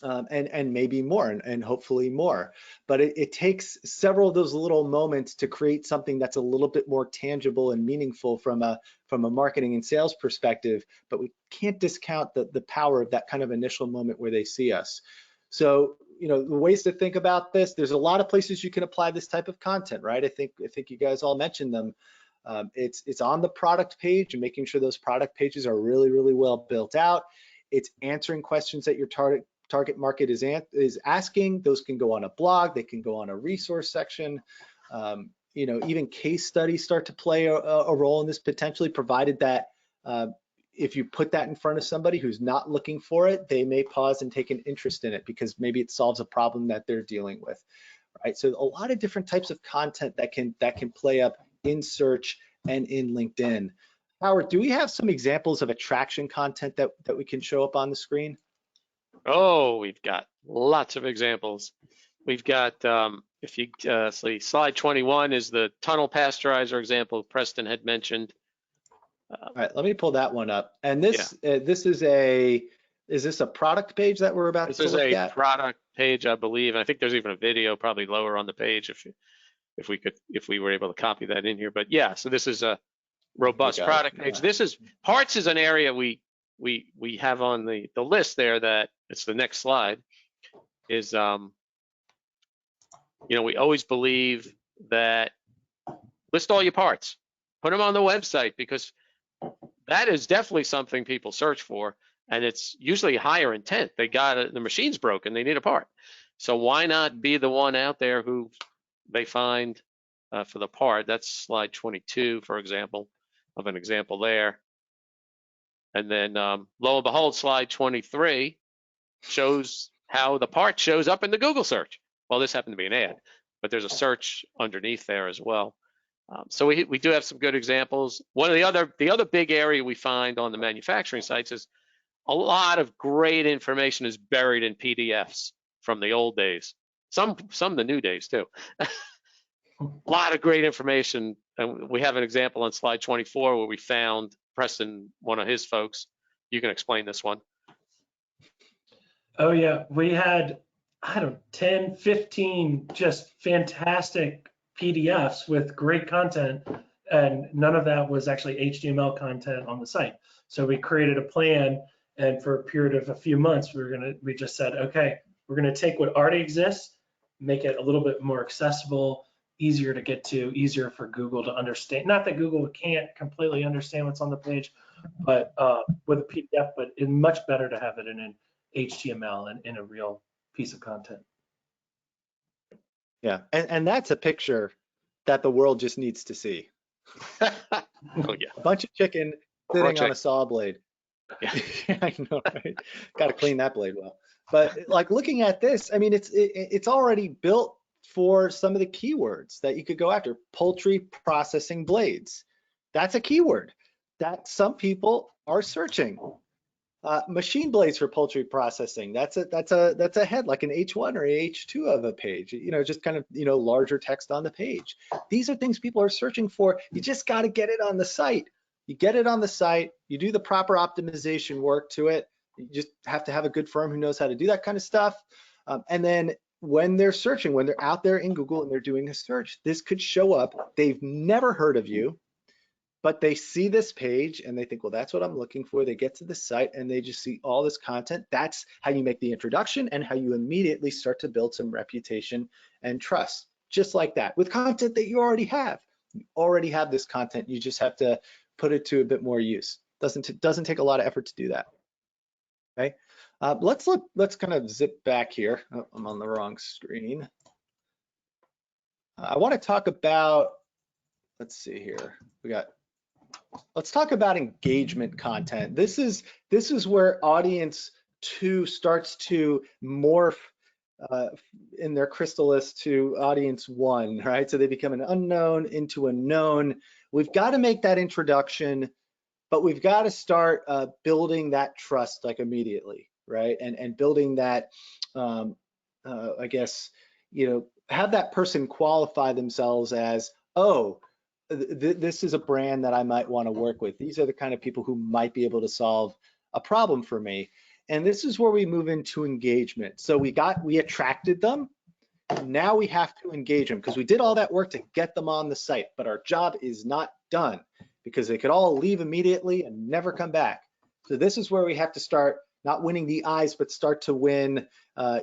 And maybe more, and hopefully more. But it takes several of those little moments to create something that's a little bit more tangible and meaningful from a marketing and sales perspective. But we can't discount the power of that kind of initial moment where they see us. So, you know, the ways to think about this, there's a lot of places you can apply this type of content, right? I think you guys all mentioned them. It's on the product page, and making sure those product pages are really, really well built out. It's answering questions that your target market is asking. Those can go on a blog, they can go on a resource section. You know, even case studies start to play a role in this potentially, provided that if you put that in front of somebody who's not looking for it, they may pause and take an interest in it because maybe it solves a problem that they're dealing with, right? So a lot of different types of content that can play up in search and in LinkedIn. Howard, do we have some examples of attraction content that we can show up on the screen? Oh, we've got lots of examples. We've got, if you see, slide 21 is the tunnel pasteurizer example Preston had mentioned. All right, let me pull that one up. And this is this a product page that we're about to look at? This is a product page, I believe. I think there's even a video probably lower on the page if we were able to copy that in here. But yeah, so this is a robust product page. This is parts is an area we have on the list there. That it's the next slide is you know, we always believe that list all your parts, put them on the website, because that is definitely something people search for, and it's usually higher intent. They got it, the machine's broken, they need a part. So why not be the one out there who they find for the part? That's slide 22, for example, of an example there. And then lo and behold, slide 23 shows how the part shows up in the Google search. Well, this happened to be an ad, but there's a search underneath there as well. So we do have some good examples. One of the other big area we find on the manufacturing sites is a lot of great information is buried in PDFs from the old days. Some the new days too. A lot of great information. And we have an example on slide 24 where we found Preston, one of his folks. You can explain this one. Oh yeah, we had, 10, 15 just fantastic PDFs with great content, and none of that was actually HTML content on the site. So we created a plan, and for a period of a few months, we just said, okay, we're gonna take what already exists, make it a little bit more accessible, easier to get to, easier for Google to understand. Not that Google can't completely understand what's on the page, but with a PDF, but it's much better to have it in an HTML and in a real piece of content. Yeah, and that's a picture that the world just needs to see. Oh yeah, A bunch of chicken sitting on a saw blade. Yeah. I know, right? Got to clean that blade well. But like looking at this, I mean, it's already built for some of the keywords that you could go after. Poultry processing blades. That's a keyword that some people are searching. Machine blades for poultry processing. That's a head like an H1 or H2 of a page. You know, just kind of, you know, larger text on the page. These are things people are searching for. You just got to get it on the site. You get it on the site. You do the proper optimization work to it. You just have to have a good firm who knows how to do that kind of stuff. And then when they're searching, when they're out there in Google and they're doing a search, this could show up. They've never heard of you, but they see this page and they think, well, that's what I'm looking for. They get to the site and they just see all this content. That's how you make the introduction and how you immediately start to build some reputation and trust, just like that, with content that you already have. You already have this content. You just have to put it to a bit more use. Doesn't take a lot of effort to do that. Okay, let's kind of zip back here. Oh, I'm on the wrong screen. I want to talk about, let's see here. Let's talk about engagement content. This is where audience 2 starts to morph in their chrysalis to audience 1, right? So they become an unknown into a known. We've got to make that introduction, but we've got to start building that trust like immediately, right? And building that, I guess, you know, have that person qualify themselves as, oh, this is a brand that I might want to work with. These are the kind of people who might be able to solve a problem for me. And this is where we move into engagement. So we attracted them. Now we have to engage them because we did all that work to get them on the site, but our job is not done because they could all leave immediately and never come back. So this is where we have to start not winning the eyes, but start to win,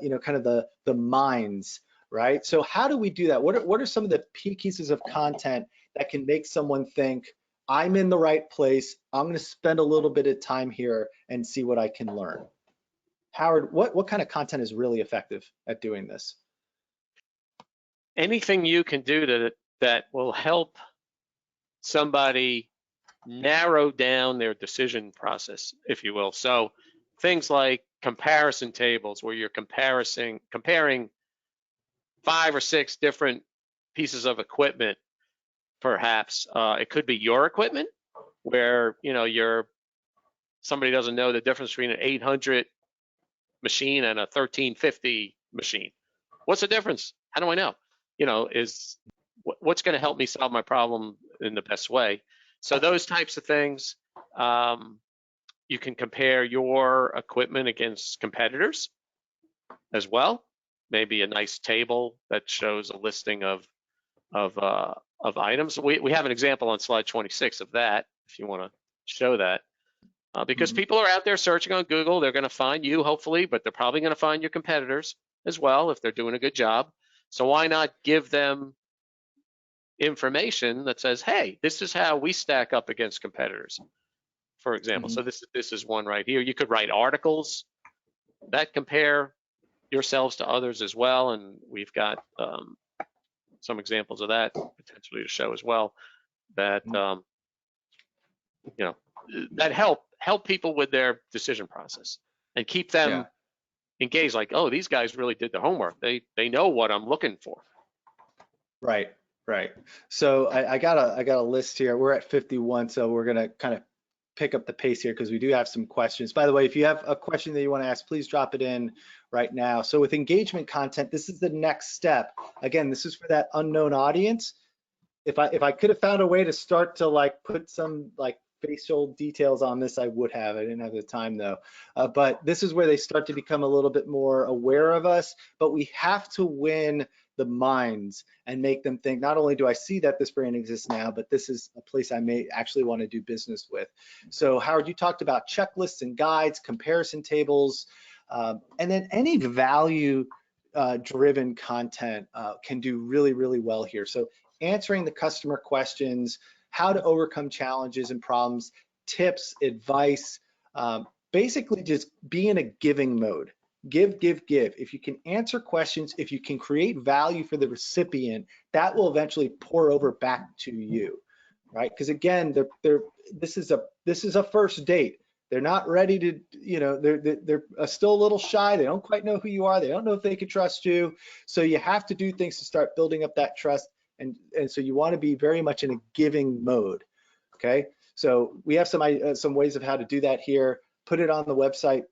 you know, kind of the minds, right? So how do we do that? What are some of the key pieces of content that can make someone think, I'm in the right place, I'm going to spend a little bit of time here and see what I can learn? Howard, what kind of content is really effective at doing this? Anything you can do that will help somebody narrow down their decision process, if you will. So things like comparison tables where you're comparing 5 or 6 different pieces of equipment, perhaps. It could be your equipment where, somebody doesn't know the difference between an 800 machine and a 1350 machine. What's the difference? How do I know? What's going to help me solve my problem in the best way? So those types of things, you can compare your equipment against competitors as well. Maybe a nice table that shows a listing of items. We have an example on slide 26 of that, if you want to show that. Because people are out there searching on Google, they're going to find you, hopefully, but they're probably going to find your competitors as well if they're doing a good job. So why not give them information that says, hey, this is how we stack up against competitors, for example. So this is one right here. You could write articles that compare yourselves to others as well, and we've got some examples of that potentially to show as well that that help people with their decision process and keep them engaged. Like, oh, these guys really did the homework. They know what I'm looking for. Right. So I got a list here. We're at 51, so we're gonna kind of pick up the pace here because we do have some questions. By the way, if you have a question that you want to ask, please drop it in right now. So with engagement content, this is the next step. Again, this is for that unknown audience. If I could have found a way to start to put some facial details on this, I would have. I didn't have the time though. But this is where they start to become a little bit more aware of us, but we have to win the minds and make them think, not only do I see that this brand exists now, but this is a place I may actually want to do business with. So Howard, you talked about checklists and guides, comparison tables, and then any value driven content can do really, really well here. So answering the customer questions, how to overcome challenges and problems, tips, advice, basically just be in a giving mode. Give. If you can answer questions, if you can create value for the recipient, that will eventually pour over back to you, right? Because again, this is a first date. They're not ready to, they're still a little shy. They don't quite know who you are. They don't know if they can trust you. So you have to do things to start building up that trust. And so you want to be very much in a giving mode, okay? So we have some ways of how to do that here. Put it on the website.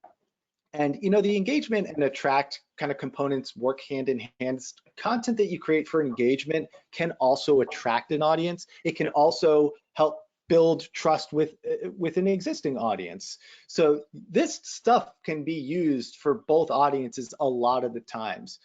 And the engagement and attract kind of components work hand in hand. Content that you create for engagement can also attract an audience. It can also help build trust with an existing audience. So this stuff can be used for both audiences a lot of the times,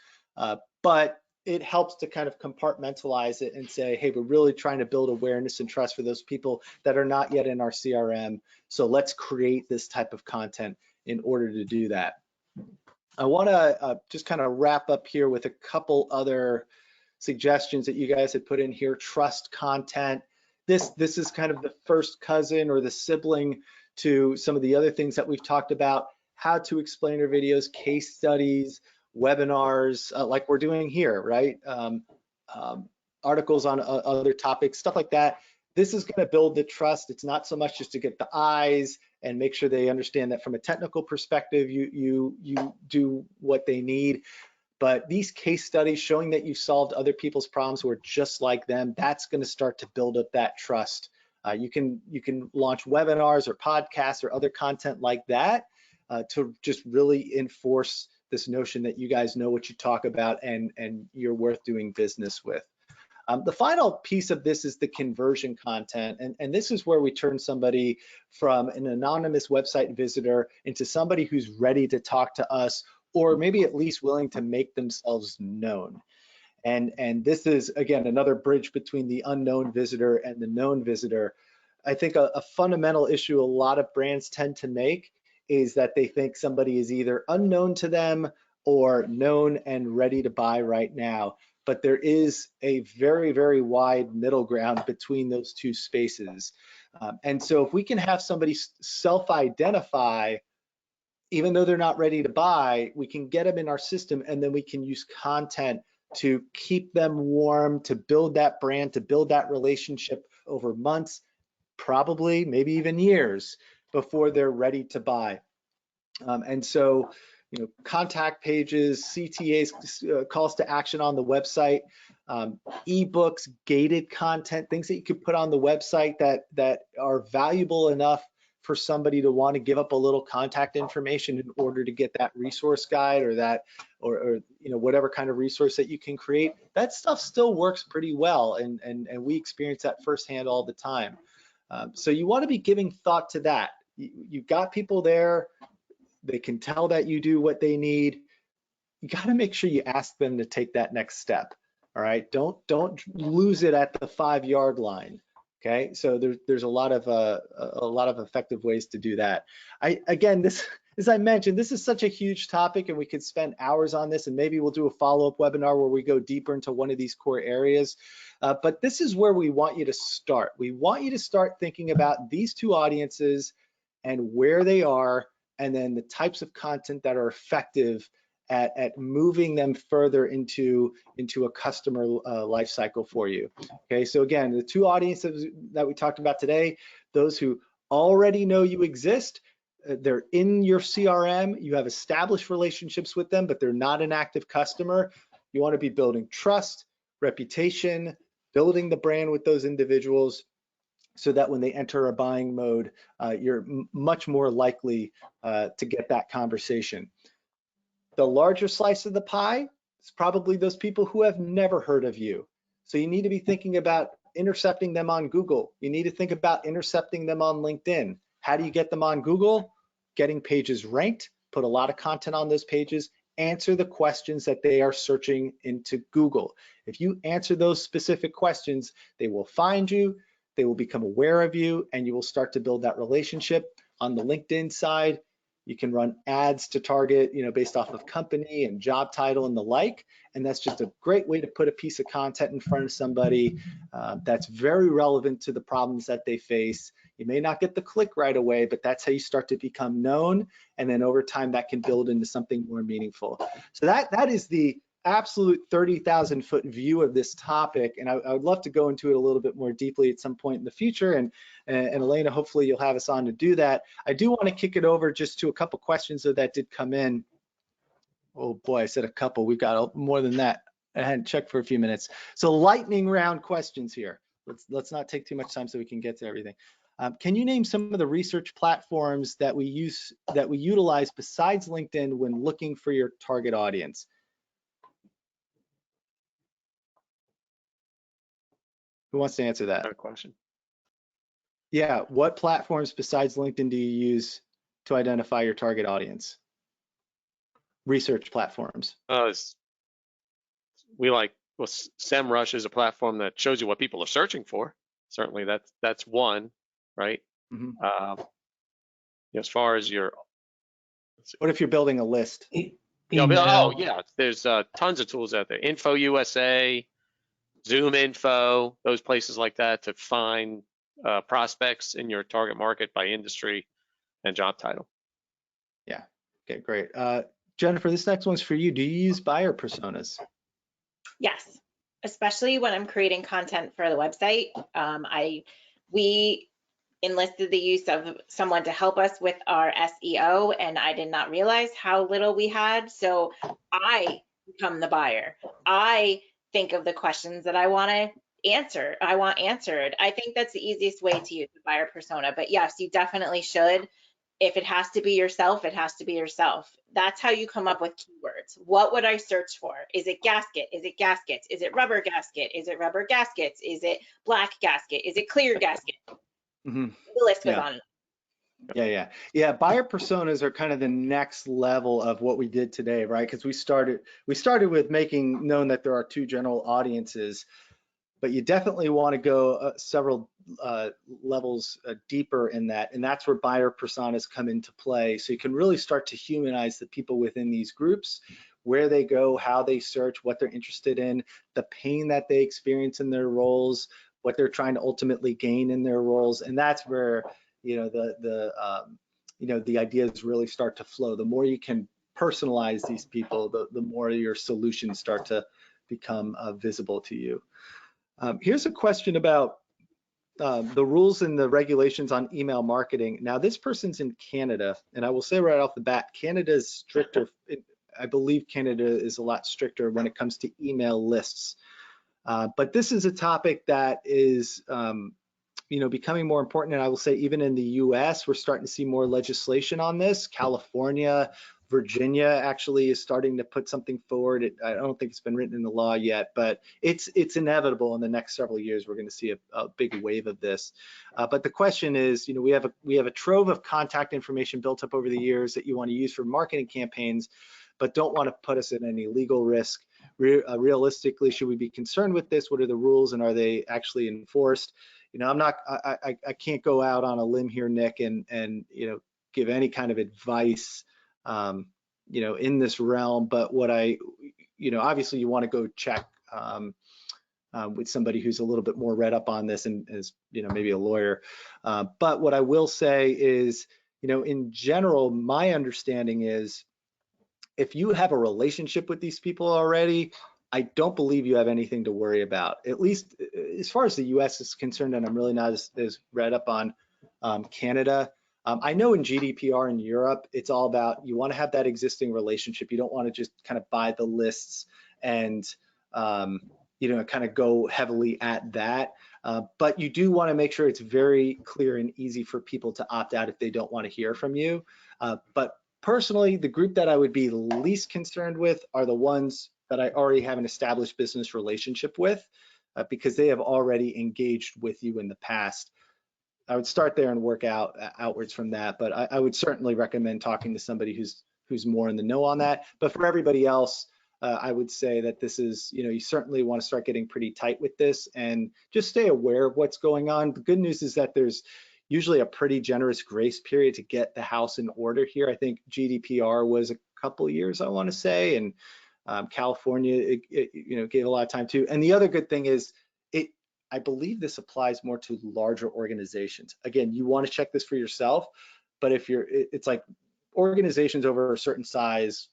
but it helps to kind of compartmentalize it and say, hey, we're really trying to build awareness and trust for those people that are not yet in our CRM. So let's create this type of content in order to do that. I want to just kind of wrap up here with a couple other suggestions that you guys had put in here. Trust content. This is kind of the first cousin or the sibling to some of the other things that we've talked about. How to explain our videos, case studies, webinars, like we're doing here, right? Articles on other topics, stuff like that. This is going to build the trust. It's not so much just to get the eyes and make sure they understand that from a technical perspective, you do what they need. But these case studies showing that you've solved other people's problems who are just like them, that's going to start to build up that trust. You can launch webinars or podcasts or other content like that to just really enforce this notion that you guys know what you talk about and you're worth doing business with. The final piece of this is the conversion content, and this is where we turn somebody from an anonymous website visitor into somebody who's ready to talk to us, or maybe at least willing to make themselves known. And this is, again, another bridge between the unknown visitor and the known visitor. I think a fundamental issue a lot of brands tend to make is that they think somebody is either unknown to them or known and ready to buy right now. But there is a very, very wide middle ground between those two spaces. And so if we can have somebody self-identify even though they're not ready to buy, we can get them in our system, and then we can use content to keep them warm, to build that brand, to build that relationship over months, probably maybe even years before they're ready to buy. And so, you know, contact pages, CTAs, calls to action on the website, ebooks, gated content, things that you could put on the website that are valuable enough for somebody to want to give up a little contact information in order to get that resource guide or that, or you know, whatever kind of resource that you can create. That stuff still works pretty well, and we experience that firsthand all the time. So you want to be giving thought to that. You've got people there, they can tell that you do what they need. You got to make sure you ask them to take that next step. All right, don't lose it at the 5-yard line. Okay, so there's a lot of effective ways to do that. Again, this, as I mentioned, this is such a huge topic, and we could spend hours on this, and maybe we'll do a follow-up webinar where we go deeper into one of these core areas. But this is where we want you to start. We want you to start thinking about these two audiences and where they are, and then the types of content that are effective at moving them further into a customer life cycle for you. Okay, so again, the two audiences that we talked about today, those who already know you exist, they're in your CRM, you have established relationships with them, but they're not an active customer. You want to be building trust, reputation, building the brand with those individuals, so that when they enter a buying mode, you're much more likely to get that conversation. The larger slice of the pie is probably those people who have never heard of you. So you need to be thinking about intercepting them on Google. You need to think about intercepting them on LinkedIn. How do you get them on Google? Getting pages ranked, put a lot of content on those pages, answer the questions that they are searching into Google. If you answer those specific questions, they will find you, they will become aware of you, and you will start to build that relationship. On the LinkedIn side, you can run ads to target, you know, based off of company and job title and the like. And that's just a great way to put a piece of content in front of somebody that's very relevant to the problems that they face. You may not get the click right away, but that's how you start to become known. And then over time, that can build into something more meaningful. So that is the absolute 30,000-foot view of this topic, and I would love to go into it a little bit more deeply at some point in the future, and Elena, hopefully you'll have us on to do that. I do want to kick it over just to a couple questions that did come in. Oh boy, I said a couple, we've got more than that. I hadn't checked for a few minutes. So lightning round questions here. Let's not take too much time so we can get to everything. Can you name some of the research platforms that we utilize besides LinkedIn when looking for your target audience? Who wants to answer that? Good question. Yeah, what platforms besides LinkedIn do you use to identify your target audience? Research platforms. Well, SEMrush is a platform that shows you what people are searching for. Certainly, that's one, right? Mm-hmm. As far as your, what if you're building a list? Oh yeah, there's tons of tools out there. Info USA, Zoom Info, those places like that to find prospects in your target market by industry and job title. Yeah. Okay, great. Jennifer, this next one's for you. Do you use buyer personas? Yes, especially when I'm creating content for the website. We enlisted the use of someone to help us with our SEO, and I did not realize how little we had. So I become the buyer. I think of the questions that I want to answer. I want answered. I think that's the easiest way to use the buyer persona. But yes, you definitely should. If it has to be yourself, it has to be yourself. That's how you come up with keywords. What would I search for? Is it gasket? Is it gaskets? Is it rubber gasket? Is it rubber gaskets? Is it black gasket? Is it clear gasket? Mm-hmm. The list goes on. Yeah. Buyer personas are kind of the next level of what we did today, right? Because we started with making known that there are two general audiences, but you definitely want to go several levels deeper in that, and that's where buyer personas come into play. So you can really start to humanize the people within these groups, where they go, how they search, what they're interested in, the pain that they experience in their roles, what they're trying to ultimately gain in their roles, and that's where, you know, the ideas really start to flow. The more you can personalize these people, the more your solutions start to become visible to you. Here's a question about the rules and the regulations on email marketing. Now, this person's in Canada, and I will say right off the bat, Canada is stricter. I believe Canada is a lot stricter when it comes to email lists. But this is a topic that is becoming more important. And I will say even in the US, we're starting to see more legislation on this. California, Virginia actually is starting to put something forward. I don't think it's been written in the law yet, but it's inevitable in the next several years. We're going to see a big wave of this. But the question is, we have a trove of contact information built up over the years that you want to use for marketing campaigns, but don't want to put us at any legal risk. Realistically, should we be concerned with this? What are the rules, and are they actually enforced? I can't go out on a limb here, Nick, and give any kind of advice, in this realm. But what obviously you want to go check with somebody who's a little bit more read up on this and is, maybe a lawyer. But what I will say is, in general, my understanding is, if you have a relationship with these people already, I don't believe you have anything to worry about, at least as far as the US is concerned, and I'm really not as read up on Canada. I know in GDPR in Europe, it's all about, you want to have that existing relationship. You don't want to just kind of buy the lists and, kind of go heavily at that. But you do want to make sure it's very clear and easy for people to opt out if they don't want to hear from you. But personally, the group that I would be least concerned with are the ones that I already have an established business relationship with, because they have already engaged with you in the past. I would start there and work outwards from that, but I would certainly recommend talking to somebody who's more in the know on that. But for everybody else, I would say that this is, you certainly want to start getting pretty tight with this and just stay aware of what's going on. The good news is that there's usually a pretty generous grace period to get the house in order here. I think GDPR was a couple years, I want to say, and California, gave a lot of time too. And the other good thing is, I believe this applies more to larger organizations. Again, you want to check this for yourself, but if it's like organizations over a certain size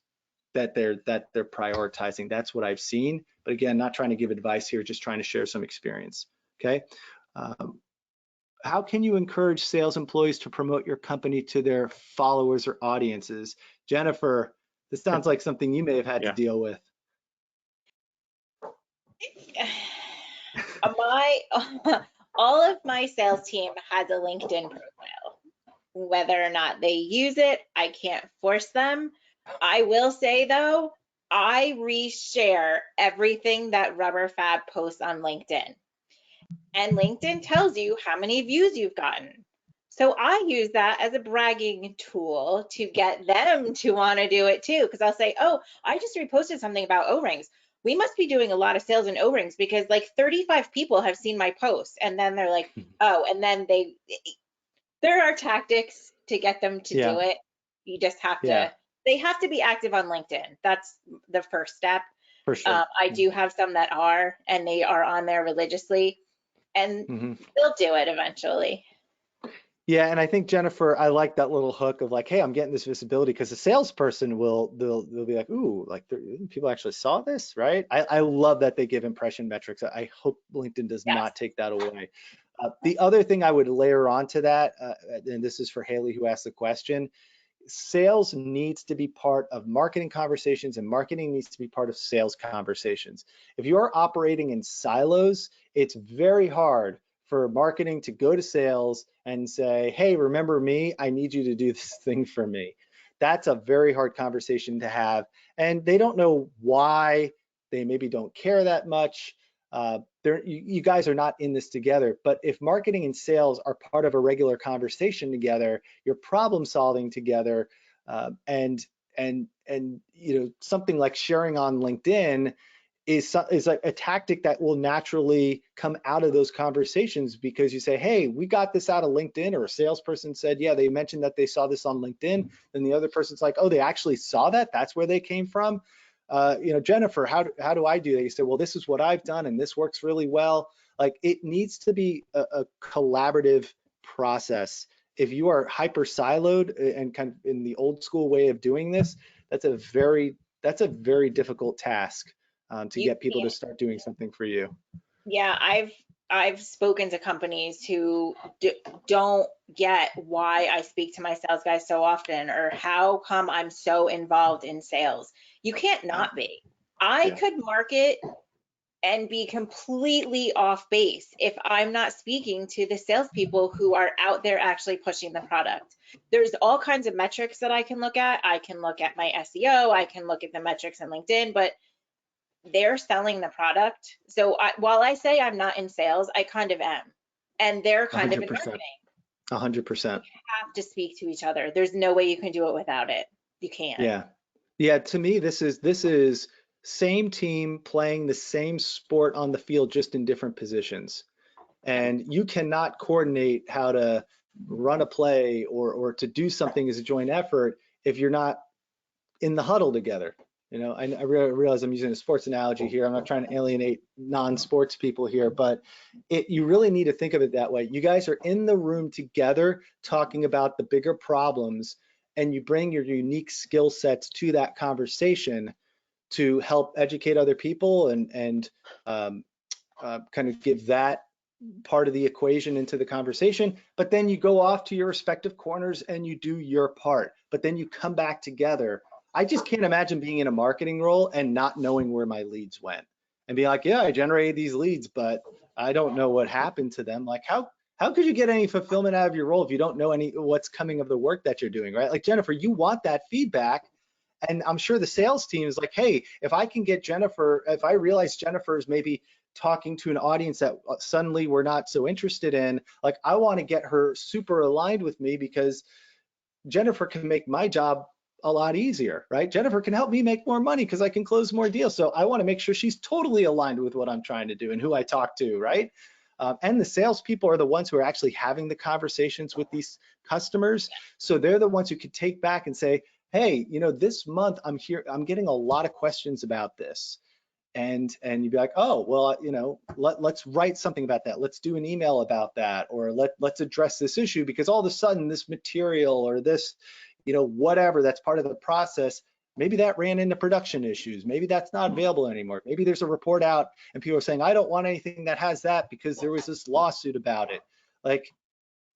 that they're prioritizing. That's what I've seen. But again, not trying to give advice here, just trying to share some experience. Okay. How can you encourage sales employees to promote your company to their followers or audiences? Jennifer, this sounds like something you may have had to deal with. All of my sales team has a LinkedIn profile. Whether or not they use it, I can't force them. I will say though, I reshare everything that Rubber Fab posts on LinkedIn. And LinkedIn tells you how many views you've gotten. So I use that as a bragging tool to get them to want to do it too. Because I'll say, oh, I just reposted something about O-rings. We must be doing a lot of sales in O-rings because like 35 people have seen my post. And then they're like, oh, and then there are tactics to get them to do it. You just have to, they have to be active on LinkedIn. That's the first step. For sure. I do have some that are, and they are on there religiously, and they'll do it eventually. Yeah, and I think, Jennifer, I like that little hook of like, hey, I'm getting this visibility, because the salesperson they'll be like, ooh, like people actually saw this, right? I love that they give impression metrics. I hope LinkedIn does not take that away. The other thing I would layer onto that, and this is for Haley who asked the question, sales needs to be part of marketing conversations, and marketing needs to be part of sales conversations. If you are operating in silos, it's very hard for marketing to go to sales and say, hey, remember me? I need you to do this thing for me. That's a very hard conversation to have. And they don't know why. They maybe don't care that much. You guys are not in this together. But if marketing and sales are part of a regular conversation together, you're problem solving together, and something like sharing on LinkedIn is like a tactic that will naturally come out of those conversations, because you say, hey, we got this out of LinkedIn, or a salesperson said, yeah, they mentioned that they saw this on LinkedIn. And the other person's like, oh, they actually saw that? That's where they came from? Jennifer, how do I do that? You say, well, this is what I've done and this works really well. Like, it needs to be a collaborative process. If you are hyper siloed and kind of in the old school way of doing this, that's a very difficult task to You get people to can't. start doing something for you. Yeah, I've spoken to companies who don't get why I speak to my sales guys so often, or how come I'm so involved in sales. You can't not be. I Yeah. could market and be completely off base if I'm not speaking to the salespeople who are out there actually pushing the product. There's all kinds of metrics that I can look at. I can look at my SEO, I can look at the metrics in LinkedIn, but they're selling the product. So while I say I'm not in sales, I kind of am. And they're kind of in 100%. marketing. 100%. Have to speak to each other. There's no way you can do it without it. You can't. Yeah. Yeah, to me, this is same team playing the same sport on the field, just in different positions. And you cannot coordinate how to run a play or to do something as a joint effort if you're not in the huddle together. You know, I realize I'm using a sports analogy here. I'm not trying to alienate non-sports people here, but you really need to think of it that way. You guys are in the room together talking about the bigger problems, and you bring your unique skill sets to that conversation to help educate other people and kind of give that part of the equation into the conversation. But then you go off to your respective corners and you do your part, but then you come back together. I just can't imagine being in a marketing role and not knowing where my leads went and be like, yeah, I generated these leads, but I don't know what happened to them. Like, how could you get any fulfillment out of your role if you don't know what's coming of the work that you're doing, right? Like, Jennifer, you want that feedback. And I'm sure the sales team is like, hey, if I can get Jennifer, if I realize Jennifer is maybe talking to an audience that suddenly we're not so interested in, like, I want to get her super aligned with me because Jennifer can make my job a lot easier, right? Jennifer can help me make more money because I can close more deals. So I want to make sure she's totally aligned with what I'm trying to do and who I talk to, right? And the salespeople are the ones who are actually having the conversations with these customers. So they're the ones who could take back and say, hey, you know, this month I'm getting a lot of questions about this. And you'd be like, oh, well, you know, let's write something about that. Let's do an email about that, or let's address this issue, because all of a sudden this material or this, you know, whatever that's part of the process, maybe that ran into production issues. Maybe that's not available anymore. Maybe there's a report out and people are saying, I don't want anything that has that because there was this lawsuit about it. Like,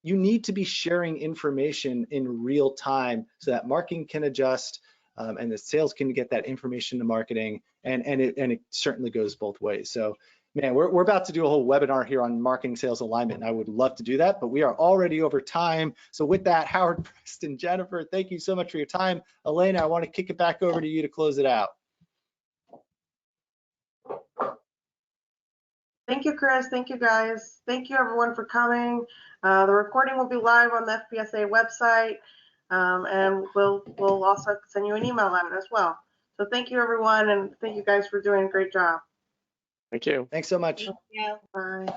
you need to be sharing information in real time so that marketing can adjust and the sales can get that information to marketing, and it certainly goes both ways. So, man, we're about to do a whole webinar here on marketing sales alignment, and I would love to do that, but we are already over time. So with that, Howard, Preston, Jennifer, thank you so much for your time. Elena, I want to kick it back over to you to close it out. Thank you, Chris. Thank you, guys. Thank you, everyone, for coming. The recording will be live on the FPSA website, and we'll also send you an email out as well. So thank you, everyone, and thank you guys for doing a great job. Thank you. Thanks so much. Yeah. Bye.